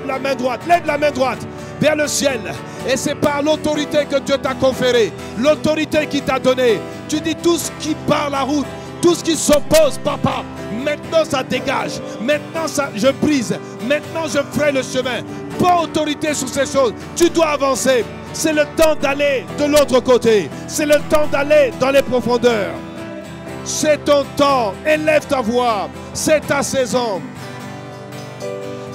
la main droite, lève la main droite vers le ciel. Et c'est par l'autorité que Dieu t'a conférée, l'autorité qu'il t'a donnée. Tu dis tout ce qui barre la route, tout ce qui s'oppose, papa, maintenant ça dégage, maintenant ça, je brise, maintenant je ferai le chemin. Pas autorité sur ces choses, tu dois avancer. C'est le temps d'aller de l'autre côté, c'est le temps d'aller dans les profondeurs. C'est ton temps, élève ta voix, c'est ta saison.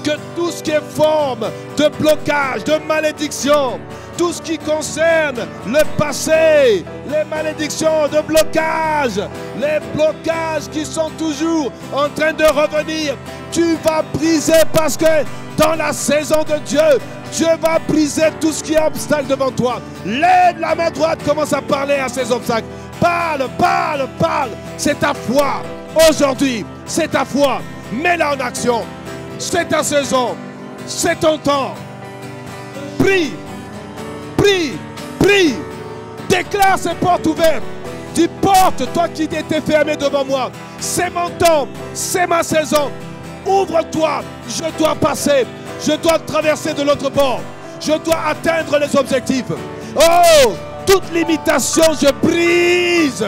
Que tout ce qui est forme de blocage, de malédiction, tout ce qui concerne le passé, les malédictions de blocage, les blocages qui sont toujours en train de revenir, tu vas briser parce que dans la saison de Dieu, Dieu va briser tout ce qui est obstacle devant toi. Lève la main droite, commence à parler à ces obstacles. Parle, parle, parle. C'est ta foi. Aujourd'hui, c'est ta foi. Mets-la en action. C'est ta saison. C'est ton temps. Prie. Prie. Prie. Déclare ces portes ouvertes. Dis porte, toi qui étais fermé devant moi. C'est mon temps. C'est ma saison. Ouvre-toi. Je dois passer. Je dois traverser de l'autre bord. Je dois atteindre les objectifs. Oh! Toute limitation, je brise.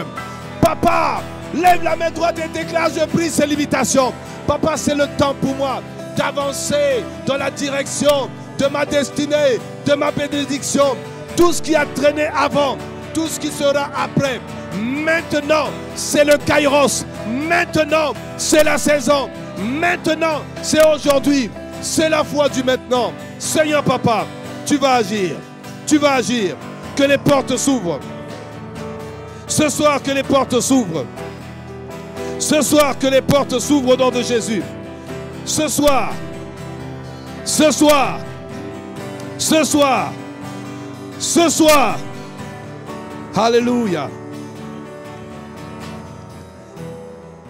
Papa, lève la main droite et déclare, je brise ces limitations. Papa, c'est le temps pour moi d'avancer dans la direction de ma destinée, de ma bénédiction. Tout ce qui a traîné avant, tout ce qui sera après. Maintenant, c'est le Kairos. Maintenant, c'est la saison. Maintenant, c'est aujourd'hui. C'est la foi du maintenant. Seigneur Papa, tu vas agir. Tu vas agir. Que les portes s'ouvrent. Ce soir, que les portes s'ouvrent. Ce soir, que les portes s'ouvrent au nom de Jésus. Ce soir. Ce soir. Ce soir. Ce soir. Alléluia.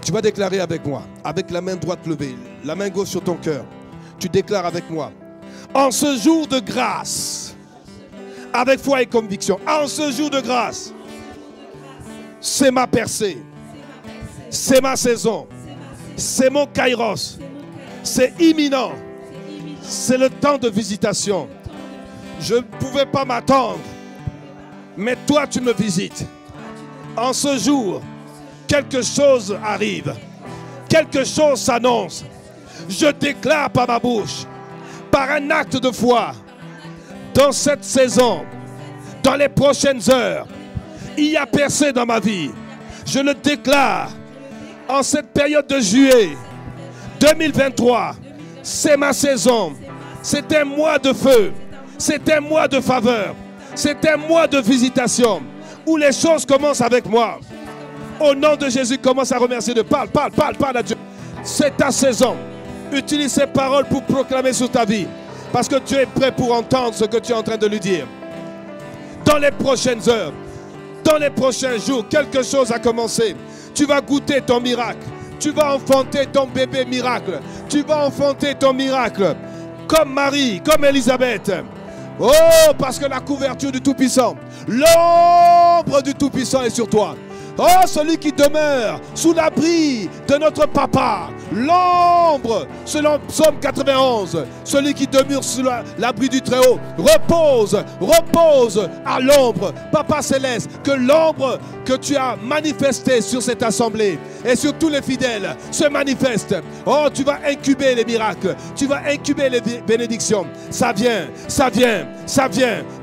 Tu vas déclarer avec moi, avec la main droite levée, la main gauche sur ton cœur. Tu déclares avec moi. En ce jour de grâce, avec foi et conviction, en ce jour de grâce, c'est ma percée, c'est ma saison, c'est mon kairos, c'est imminent, c'est le temps de visitation. Je ne pouvais pas m'attendre, mais toi tu me visites. En ce jour, quelque chose arrive, quelque chose s'annonce. Je déclare par ma bouche, par un acte de foi, dans cette saison, dans les prochaines heures, il y a percé dans ma vie. Je le déclare en cette période de juillet 2023. C'est ma saison. C'est un mois de feu. C'est un mois de faveur. C'est un mois de visitation où les choses commencent avec moi. Au nom de Jésus, commence à remercier Dieu. Parle à Dieu. C'est ta saison. Utilise ces paroles pour proclamer sur ta vie. Parce que Dieu est prêt pour entendre ce que tu es en train de lui dire. Dans les prochaines heures, dans les prochains jours, quelque chose a commencé. Tu vas goûter ton miracle. Tu vas enfanter ton bébé miracle. Tu vas enfanter ton miracle. Comme Marie, comme Élisabeth. Oh, parce que la couverture du Tout-Puissant, l'ombre du Tout-Puissant est sur toi. Oh, celui qui demeure sous l'abri de notre papa, l'ombre, selon Psaume 91, celui qui demeure sous l'abri du Très-Haut, repose à l'ombre. Papa Céleste, que l'ombre que tu as manifestée sur cette assemblée et sur tous les fidèles se manifeste. Oh, tu vas incuber les miracles, tu vas incuber les bénédictions. Ça vient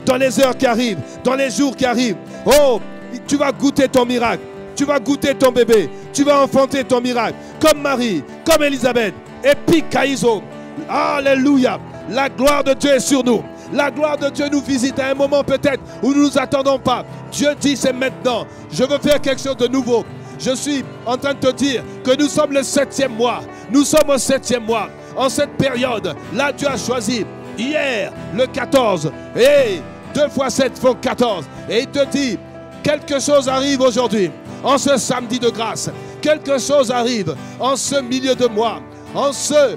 dans les heures qui arrivent, dans les jours qui arrivent. Oh, tu vas goûter ton miracle. Tu vas goûter ton bébé. Tu vas enfanter ton miracle. Comme Marie, comme Élisabeth. Et puis Kaïso. Alléluia. La gloire de Dieu est sur nous. La gloire de Dieu nous visite à un moment peut-être où nous ne nous attendons pas. Dieu dit c'est maintenant. Je veux faire quelque chose de nouveau. Je suis en train de te dire que nous sommes le 7e mois. Nous sommes au 7e mois. En cette période, là Dieu a choisi. Hier, le 14. Et 2 fois 7 font 14. Et il te dit, quelque chose arrive aujourd'hui, en ce samedi de grâce. Quelque chose arrive en ce milieu de mois, en ce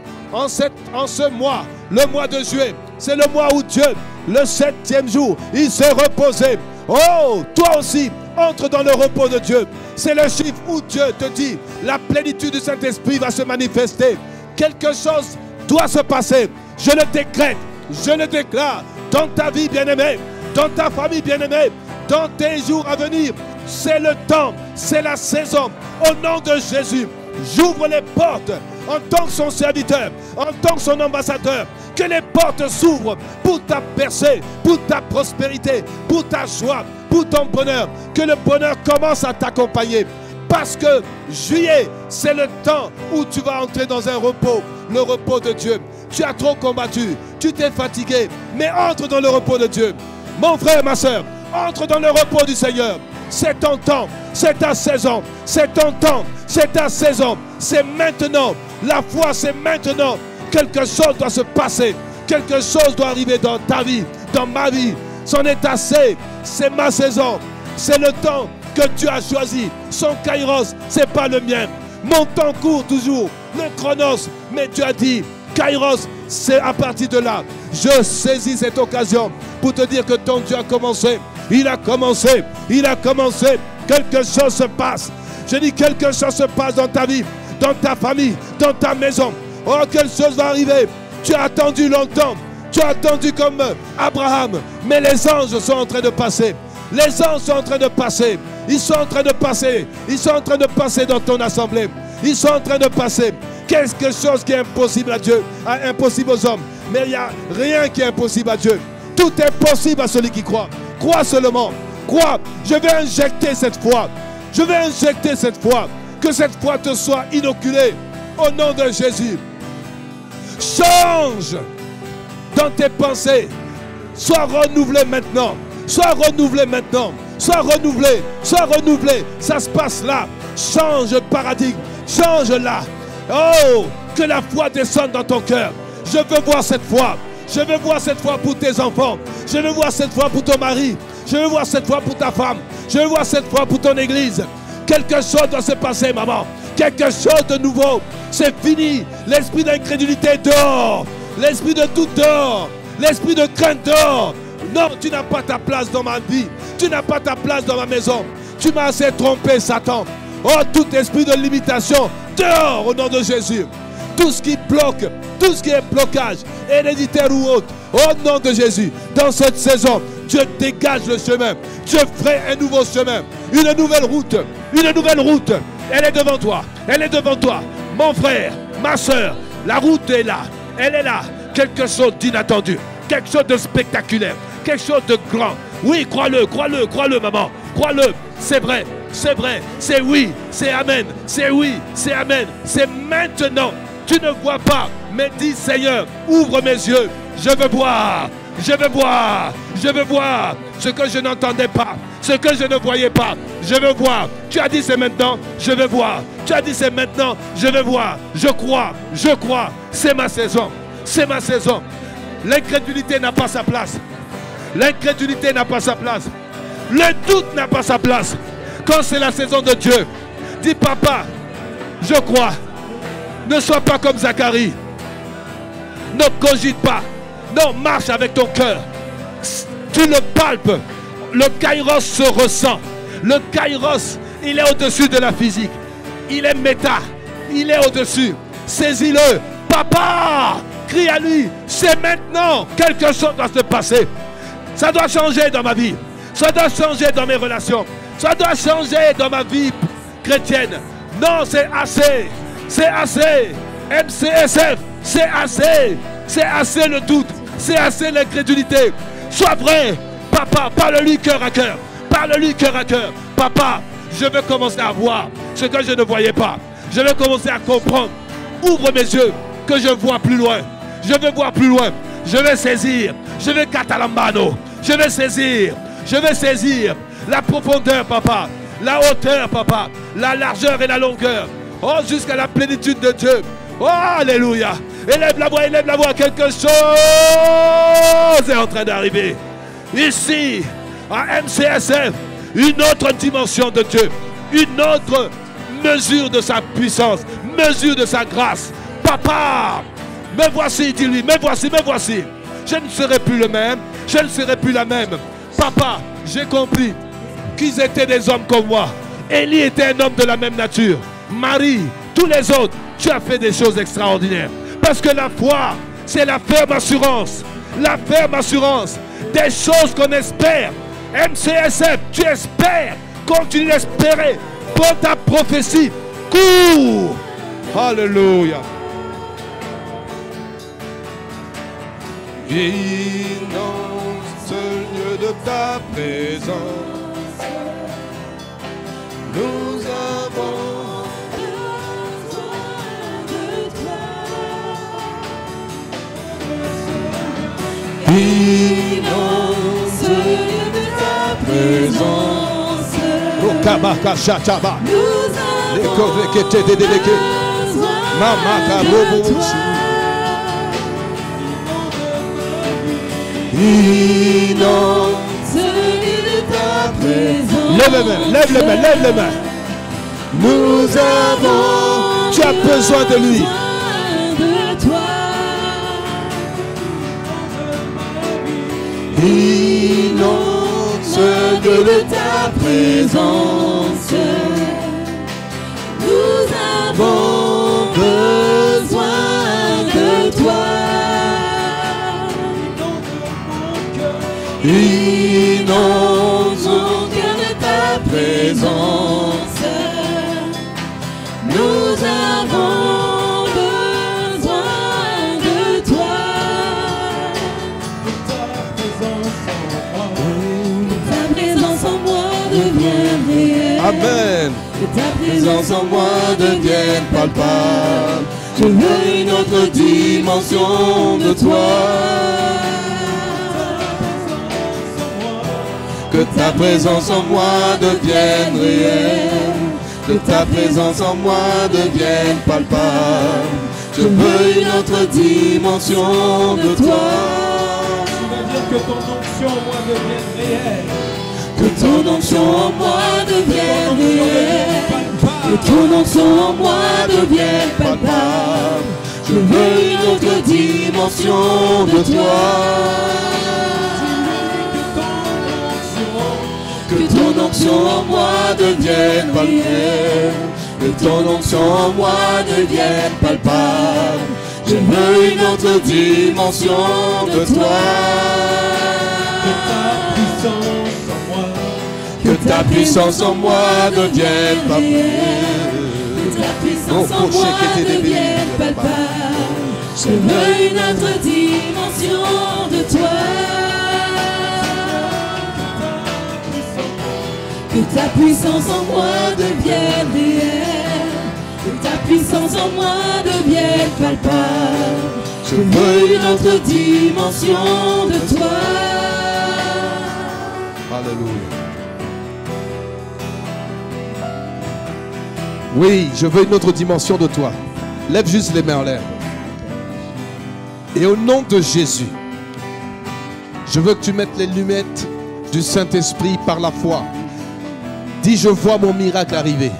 mois, le mois de juillet. C'est le mois où Dieu, le 7e jour, il s'est reposé. Oh, toi aussi, Entre dans le repos de Dieu. C'est le chiffre où Dieu te dit, la plénitude du Saint-Esprit va se manifester. Quelque chose doit se passer. Je le décrète, je le déclare dans ta vie bien-aimée, dans ta famille bien-aimée, dans tes jours à venir. C'est le temps, c'est la saison. Au nom de Jésus, j'ouvre les portes en tant que son serviteur, en tant que son ambassadeur. Que les portes s'ouvrent pour ta percée, pour ta prospérité, pour ta joie, pour ton bonheur. Que le bonheur commence à t'accompagner. Parce que juillet, c'est le temps où tu vas entrer dans un repos, le repos de Dieu. Tu as trop combattu, tu t'es fatigué, mais entre dans le repos de Dieu. Mon frère, ma soeur, entre dans le repos du Seigneur. C'est ton temps, c'est ta saison, c'est ton temps, c'est ta saison. C'est maintenant, la foi c'est maintenant. Quelque chose doit se passer, quelque chose doit arriver dans ta vie, dans ma vie. C'en est assez, c'est ma saison, c'est le temps que tu as choisi. Son kairos, c'est pas le mien. Mon temps court toujours, le chronos, mais tu as dit, kairos, c'est à partir de là. Je saisis cette occasion pour te dire que ton Dieu a commencé. Il a commencé, il a commencé. Quelque chose se passe. Je dis quelque chose se passe dans ta vie, dans ta famille, dans ta maison. Oh, quelque chose va arriver. Tu as attendu longtemps. Tu as attendu comme Abraham. Mais les anges sont en train de passer. Les anges sont en train de passer. Ils sont en train de passer. Ils sont en train de passer dans ton assemblée. Ils sont en train de passer. Quelque chose qui est impossible à Dieu, impossible aux hommes. Mais il n'y a rien qui est impossible à Dieu. Tout est possible à celui qui croit. Crois seulement. Crois. Je vais injecter cette foi. Je vais injecter cette foi. Que cette foi te soit inoculée. Au nom de Jésus. Change dans tes pensées. Sois renouvelé maintenant. Sois renouvelé maintenant. Sois renouvelé. Sois renouvelé. Ça se passe là. Change le paradigme. Change là. Oh, que la foi descende dans ton cœur. Je veux voir cette foi. Je veux voir cette foi pour tes enfants. Je veux voir cette foi pour ton mari. Je veux voir cette foi pour ta femme. Je veux voir cette foi pour ton église. Quelque chose doit se passer, maman. Quelque chose de nouveau. C'est fini. L'esprit d'incrédulité dehors. L'esprit de doute dehors. L'esprit de crainte dehors. Non, tu n'as pas ta place dans ma vie. Tu n'as pas ta place dans ma maison. Tu m'as assez trompé, Satan. Oh, tout esprit de limitation, dehors au nom de Jésus. Tout ce qui bloque, tout ce qui est blocage, héréditaire ou autre, au nom de Jésus. Dans cette saison, Dieu dégage le chemin. Dieu ferait un nouveau chemin, une nouvelle route, une nouvelle route. Elle est devant toi, elle est devant toi. Mon frère, ma soeur, la route est là, elle est là. Quelque chose d'inattendu, quelque chose de spectaculaire, quelque chose de grand. Oui, crois-le, crois-le, crois-le, maman. Crois-le, c'est vrai, c'est oui, c'est amen, c'est oui, c'est amen, c'est maintenant. Tu ne vois pas, mais dis Seigneur, ouvre mes yeux, je veux voir, je veux voir, je veux voir ce que je n'entendais pas, ce que je ne voyais pas, je veux voir. Tu as dit c'est maintenant, je veux voir. Tu as dit c'est maintenant, je veux voir. Je crois, c'est ma saison, c'est ma saison. L'incrédulité n'a pas sa place. L'incrédulité n'a pas sa place. Le doute n'a pas sa place. Quand c'est la saison de Dieu, dis papa, je crois. Ne sois pas comme Zacharie. Ne cogite pas. Non, marche avec ton cœur. Tu le palpes. Le kairos se ressent. Le kairos, il est au-dessus de la physique. Il est méta. Il est au-dessus. Saisis-le. Papa, crie à lui. C'est maintenant. Quelque chose doit se passer. Ça doit changer dans ma vie. Ça doit changer dans mes relations. Ça doit changer dans ma vie chrétienne. Non, c'est assez. C'est assez. MCSF, c'est assez. C'est assez le doute. C'est assez l'incrédulité. Sois vrai. Papa, parle-lui cœur à cœur. Parle-lui cœur à cœur. Papa, je veux commencer à voir ce que je ne voyais pas. Je veux commencer à comprendre. Ouvre mes yeux, que je vois plus loin. Je veux voir plus loin. Je vais saisir. Je vais catalambano. Je vais saisir. Je vais saisir la profondeur, papa. La hauteur, papa. La largeur et la longueur. Oh, jusqu'à la plénitude de Dieu. Oh, alléluia. Élève la voix. Quelque chose est en train d'arriver. Ici, à MCSF, une autre dimension de Dieu. Une autre mesure de sa puissance. Mesure de sa grâce. Papa, me voici, dis-lui. Me voici, me voici. Je ne serai plus le même. Je ne serai plus la même. Papa, j'ai compris. qu'ils étaient des hommes comme moi. Élie était un homme de la même nature. Marie, tous les autres, tu as fait des choses extraordinaires. Parce que la foi, c'est la ferme assurance. La ferme assurance des choses qu'on espère. MCSF, tu espères. Continue d'espérer. Prends ta prophétie. Cours. Alléluia. Inonde ce lieu de ta présence. Nous avons besoin de toi. Inonde ce lieu de ta présence. Nous avons besoin de toi. Inonde celui de ta présence. Lève les mains, lève les mains, lève les mains. Nous avons Tu as besoin de lui. de toi. Inonde celui de ta présence. Nous avons besoin de toi. Inonde mon cœur de ta présence. Nous avons besoin de toi. Que ta présence en moi devienne réelle. Amen. Que ta présence en moi devienne palpable. Je veux une autre dimension de toi. Que ta présence en moi devienne réelle. Que ta présence en moi devienne palpable. Je veux une autre dimension de toi. Tu vas dire que ton onction en moi devienne réelle. Que ton onction en moi devienne réelle. Que ton onction en moi devienne palpable. Je veux une autre dimension de toi. Que ton onction en moi devienne palpable. Que ton onction en moi devienne palpable. Je veux une autre dimension de toi. Que ta puissance en moi devienne palpable. Que ta puissance en moi devienne palpable. Je veux une autre dimension de toi. Que ta puissance en moi devienne réelle. Que ta puissance en moi devienne palpable. Je veux une autre dimension de toi. Alléluia. Oui, je veux une autre dimension de toi. Lève juste les mains en l'air. Et au nom de Jésus, je veux que tu mettes les lunettes du Saint-Esprit par la foi. Dis, je vois mon miracle arriver.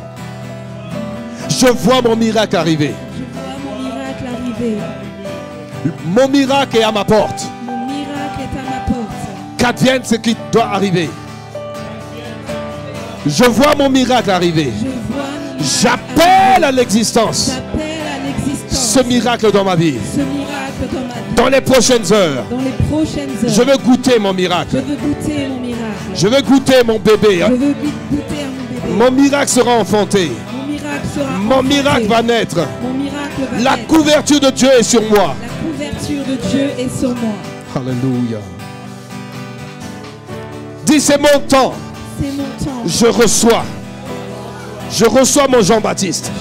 Je vois mon miracle arriver. Je vois mon miracle arriver. Mon miracle est à ma porte. Mon miracle est à ma porte. Qu'advienne ce qui doit arriver. Je vois mon miracle arriver. Je vois mon miracle J'appelle à l'existence J'appelle à l'existence ce miracle dans ma vie. ce miracle dans ma vie. Dans les prochaines heures, Dans les prochaines heures, je veux goûter mon je miracle. veux goûter mon miracle. Je veux goûter mon bébé. Je veux goûter à mon bébé. Mon miracle sera enfanté. Mon miracle sera Mon enfanté. miracle va naître. Mon miracle va La naître. couverture de Dieu est sur moi. La couverture de Dieu est sur moi. Alléluia. Dis, c'est mon temps. C'est mon temps. Je reçois. Je reçois mon Jean-Baptiste.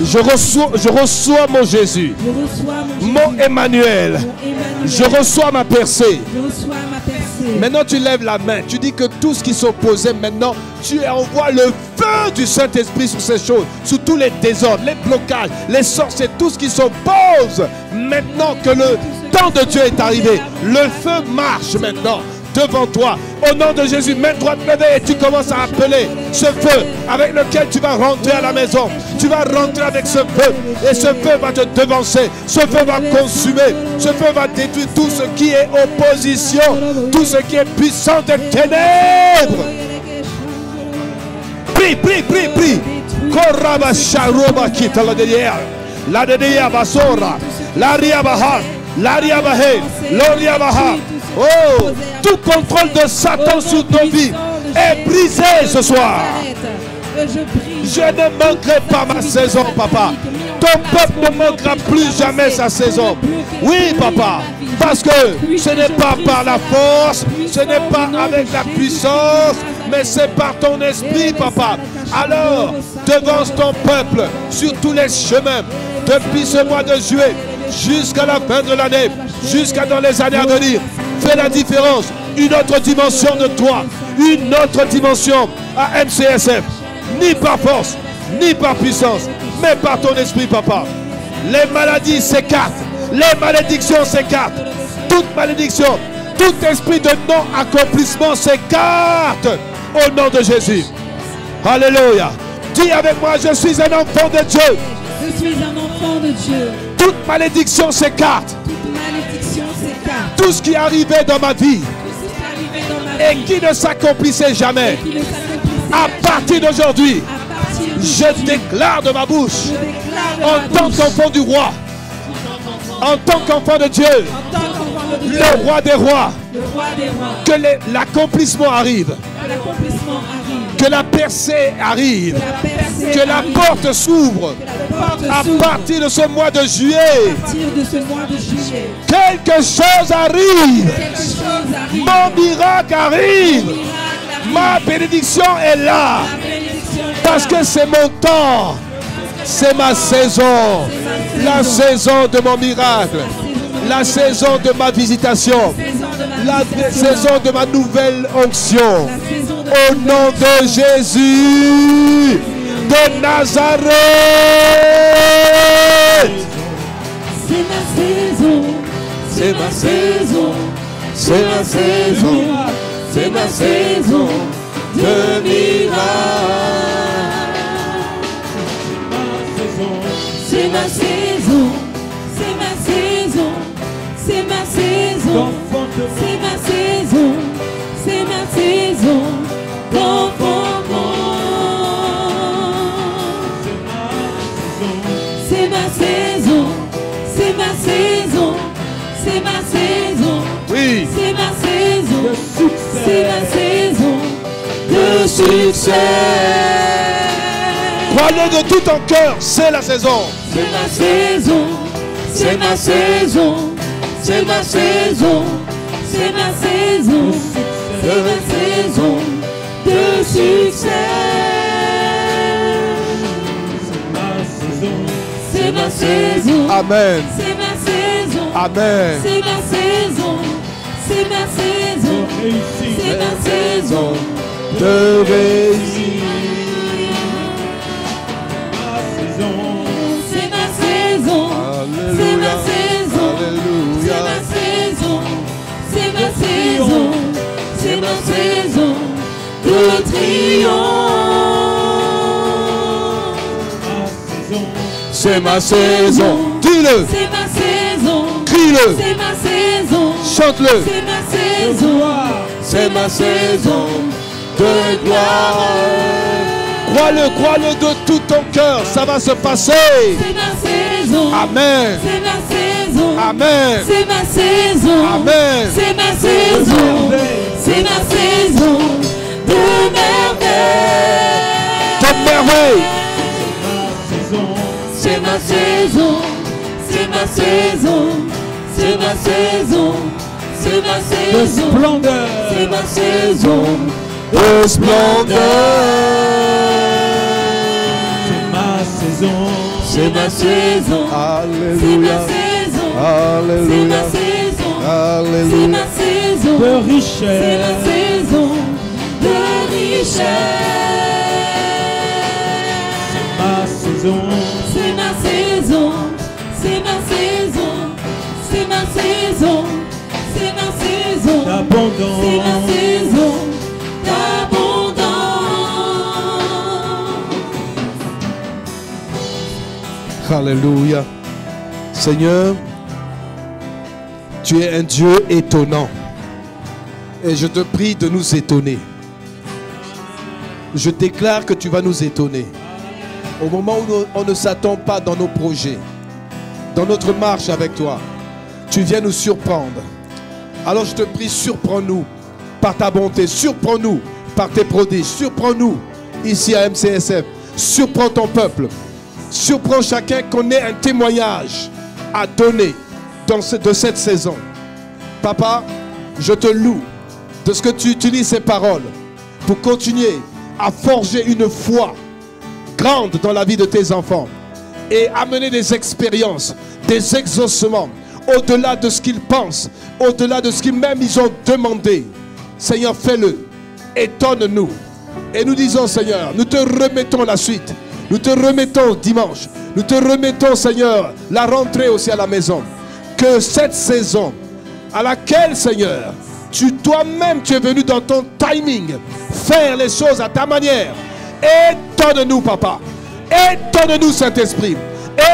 Je reçois Je reçois mon Jésus. Je reçois mon Mon Jésus. Emmanuel. Mon Emmanuel. Je reçois ma percée. Je reçois ma percée. Maintenant, tu lèves la main. Tu dis que tout ce qui s'opposait, maintenant, tu envoies le feu du Saint-Esprit sur ces choses, sur tous les désordres, les blocages, les sorciers, tout ce qui s'oppose. Maintenant que le temps de Dieu est arrivé, le feu marche maintenant devant toi. Au nom de Jésus, main droite levée et tu commences à appeler ce feu avec lequel tu vas rentrer à la maison. Tu vas rentrer avec ce feu et ce feu va te devancer. Ce feu va consumer. Ce feu va détruire tout ce qui est opposition, tout ce qui est puissant des ténèbres. Prie, prie, prie, prie. Koraba sharoba kita la derrière. La derrière basora. L'aria baha. L'aria bahe. L'oria baha. Oh, tout contrôle de Satan sur nos vies est brisé ce soir. Je ne manquerai pas ma saison, papa. Ton peuple ne manquera plus jamais sa saison. Oui, papa. Parce que ce n'est pas par la force, ce n'est pas avec la puissance, mais c'est par ton esprit, papa. Alors, devance ton peuple sur tous les chemins, depuis ce mois de juillet jusqu'à la fin de l'année, jusqu'à dans les années à venir. Fais la différence, une autre dimension de toi, une autre dimension à MCSF. Ni par force, ni par puissance, mais par ton esprit, papa. Les maladies s'écartent, les malédictions s'écartent. Toute malédiction, tout esprit de non-accomplissement s'écarte au nom de Jésus. Alléluia. Dis avec moi, je suis un enfant de Dieu. Je suis un enfant de Dieu. Toute malédiction s'écarte. Toute malédiction s'écarte. Tout ce qui arrivait dans ma vie et qui ne s'accomplissait jamais, à partir d'aujourd'hui, je déclare de ma bouche, en tant qu'enfant du roi, en tant qu'enfant de Dieu, le roi des rois, que l'accomplissement arrive, que la percée arrive, que la porte s'ouvre à partir de ce mois de juillet. Quelque chose arrive, mon miracle arrive, ma bénédiction est là, parce que c'est mon temps, c'est ma saison, la saison de mon miracle, la saison de ma visitation, la saison de ma nouvelle onction. Au nom de Jésus de Nazareth. C'est ma saison, c'est ma saison, c'est ma saison, c'est ma saison de miracle. c'est ma saison, c'est ma saison, c'est ma saison, c'est ma saison, c'est ma saison d'enfantement. C'est ma saison, c'est ma saison, c'est ma saison, Oui. c'est ma saison, c'est ma saison de succès. Crois-le de tout ton cœur, c'est la saison. C'est ma saison, c'est ma saison, c'est ma saison, c'est ma saison, c'est ma saison de succès. C'est ma saison, Amen. c'est ma saison, Amen. c'est ma saison, c'est ma saison, c'est ma saison De réussir. c'est ma saison, c'est ma saison, c'est ma saison, c'est ma saison, c'est ma saison de triomphe. C'est ma saison. Dis-le. C'est ma saison, Crie-le. c'est ma saison, Chante-le. c'est ma saison, C'est ma saison de gloire. Crois-le, crois-le de tout ton cœur. Ça va se passer. c'est ma saison, Amen. c'est ma saison, Amen. c'est ma saison, Amen. c'est ma saison, c'est ma saison de merveille. De merveille. C'est ma saison, c'est ma saison, c'est ma saison, c'est ma saison, Splendeur. c'est ma saison De splendeur. Ma saison. c'est ma saison, c'est ma Alléluia. saison, c'est ma Alléluia. saison, c'est Alléluia. ma saison, De c'est richesse. ma saison de richesse. Ma saison. C'est ma saison, c'est ma saison, c'est ma saison, c'est ma saison D'abondance. c'est ma saison d'abondance. Alléluia. Seigneur, tu es un Dieu étonnant. Et je te prie de nous étonner. Je déclare que tu vas nous étonner. Au moment où on ne s'attend pas dans nos projets, dans notre marche avec toi, tu viens nous surprendre. Alors je te prie, surprends-nous par ta bonté, surprends-nous par tes prodiges, surprends-nous ici à MCSF, surprends ton peuple, surprends chacun qu'on ait un témoignage à donner de cette saison. Papa, je te loue de ce que tu utilises ces paroles pour continuer à forger une foi grande dans la vie de tes enfants et amener des expériences, des exaucements au-delà de ce qu'ils pensent, au-delà de ce qu'ils même ils ont demandé. Seigneur, fais-le, étonne-nous. Et nous disons, Seigneur, nous te remettons la suite, nous te remettons dimanche, nous te remettons, Seigneur, la rentrée aussi à la maison. Que cette saison à laquelle, Seigneur, toi-même tu es venu dans ton timing faire les choses à ta manière. Étonne-nous, Papa. Étonne-nous, Saint-Esprit.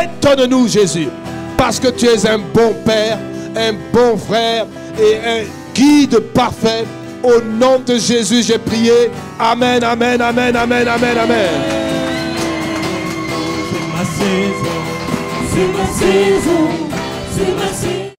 Étonne-nous, Jésus. Parce que tu es un bon Père, un bon frère et un guide parfait. Au nom de Jésus, j'ai prié. Amen, amen, amen, amen, amen, amen. C'est ma saison, c'est ma saison, c'est ma saison.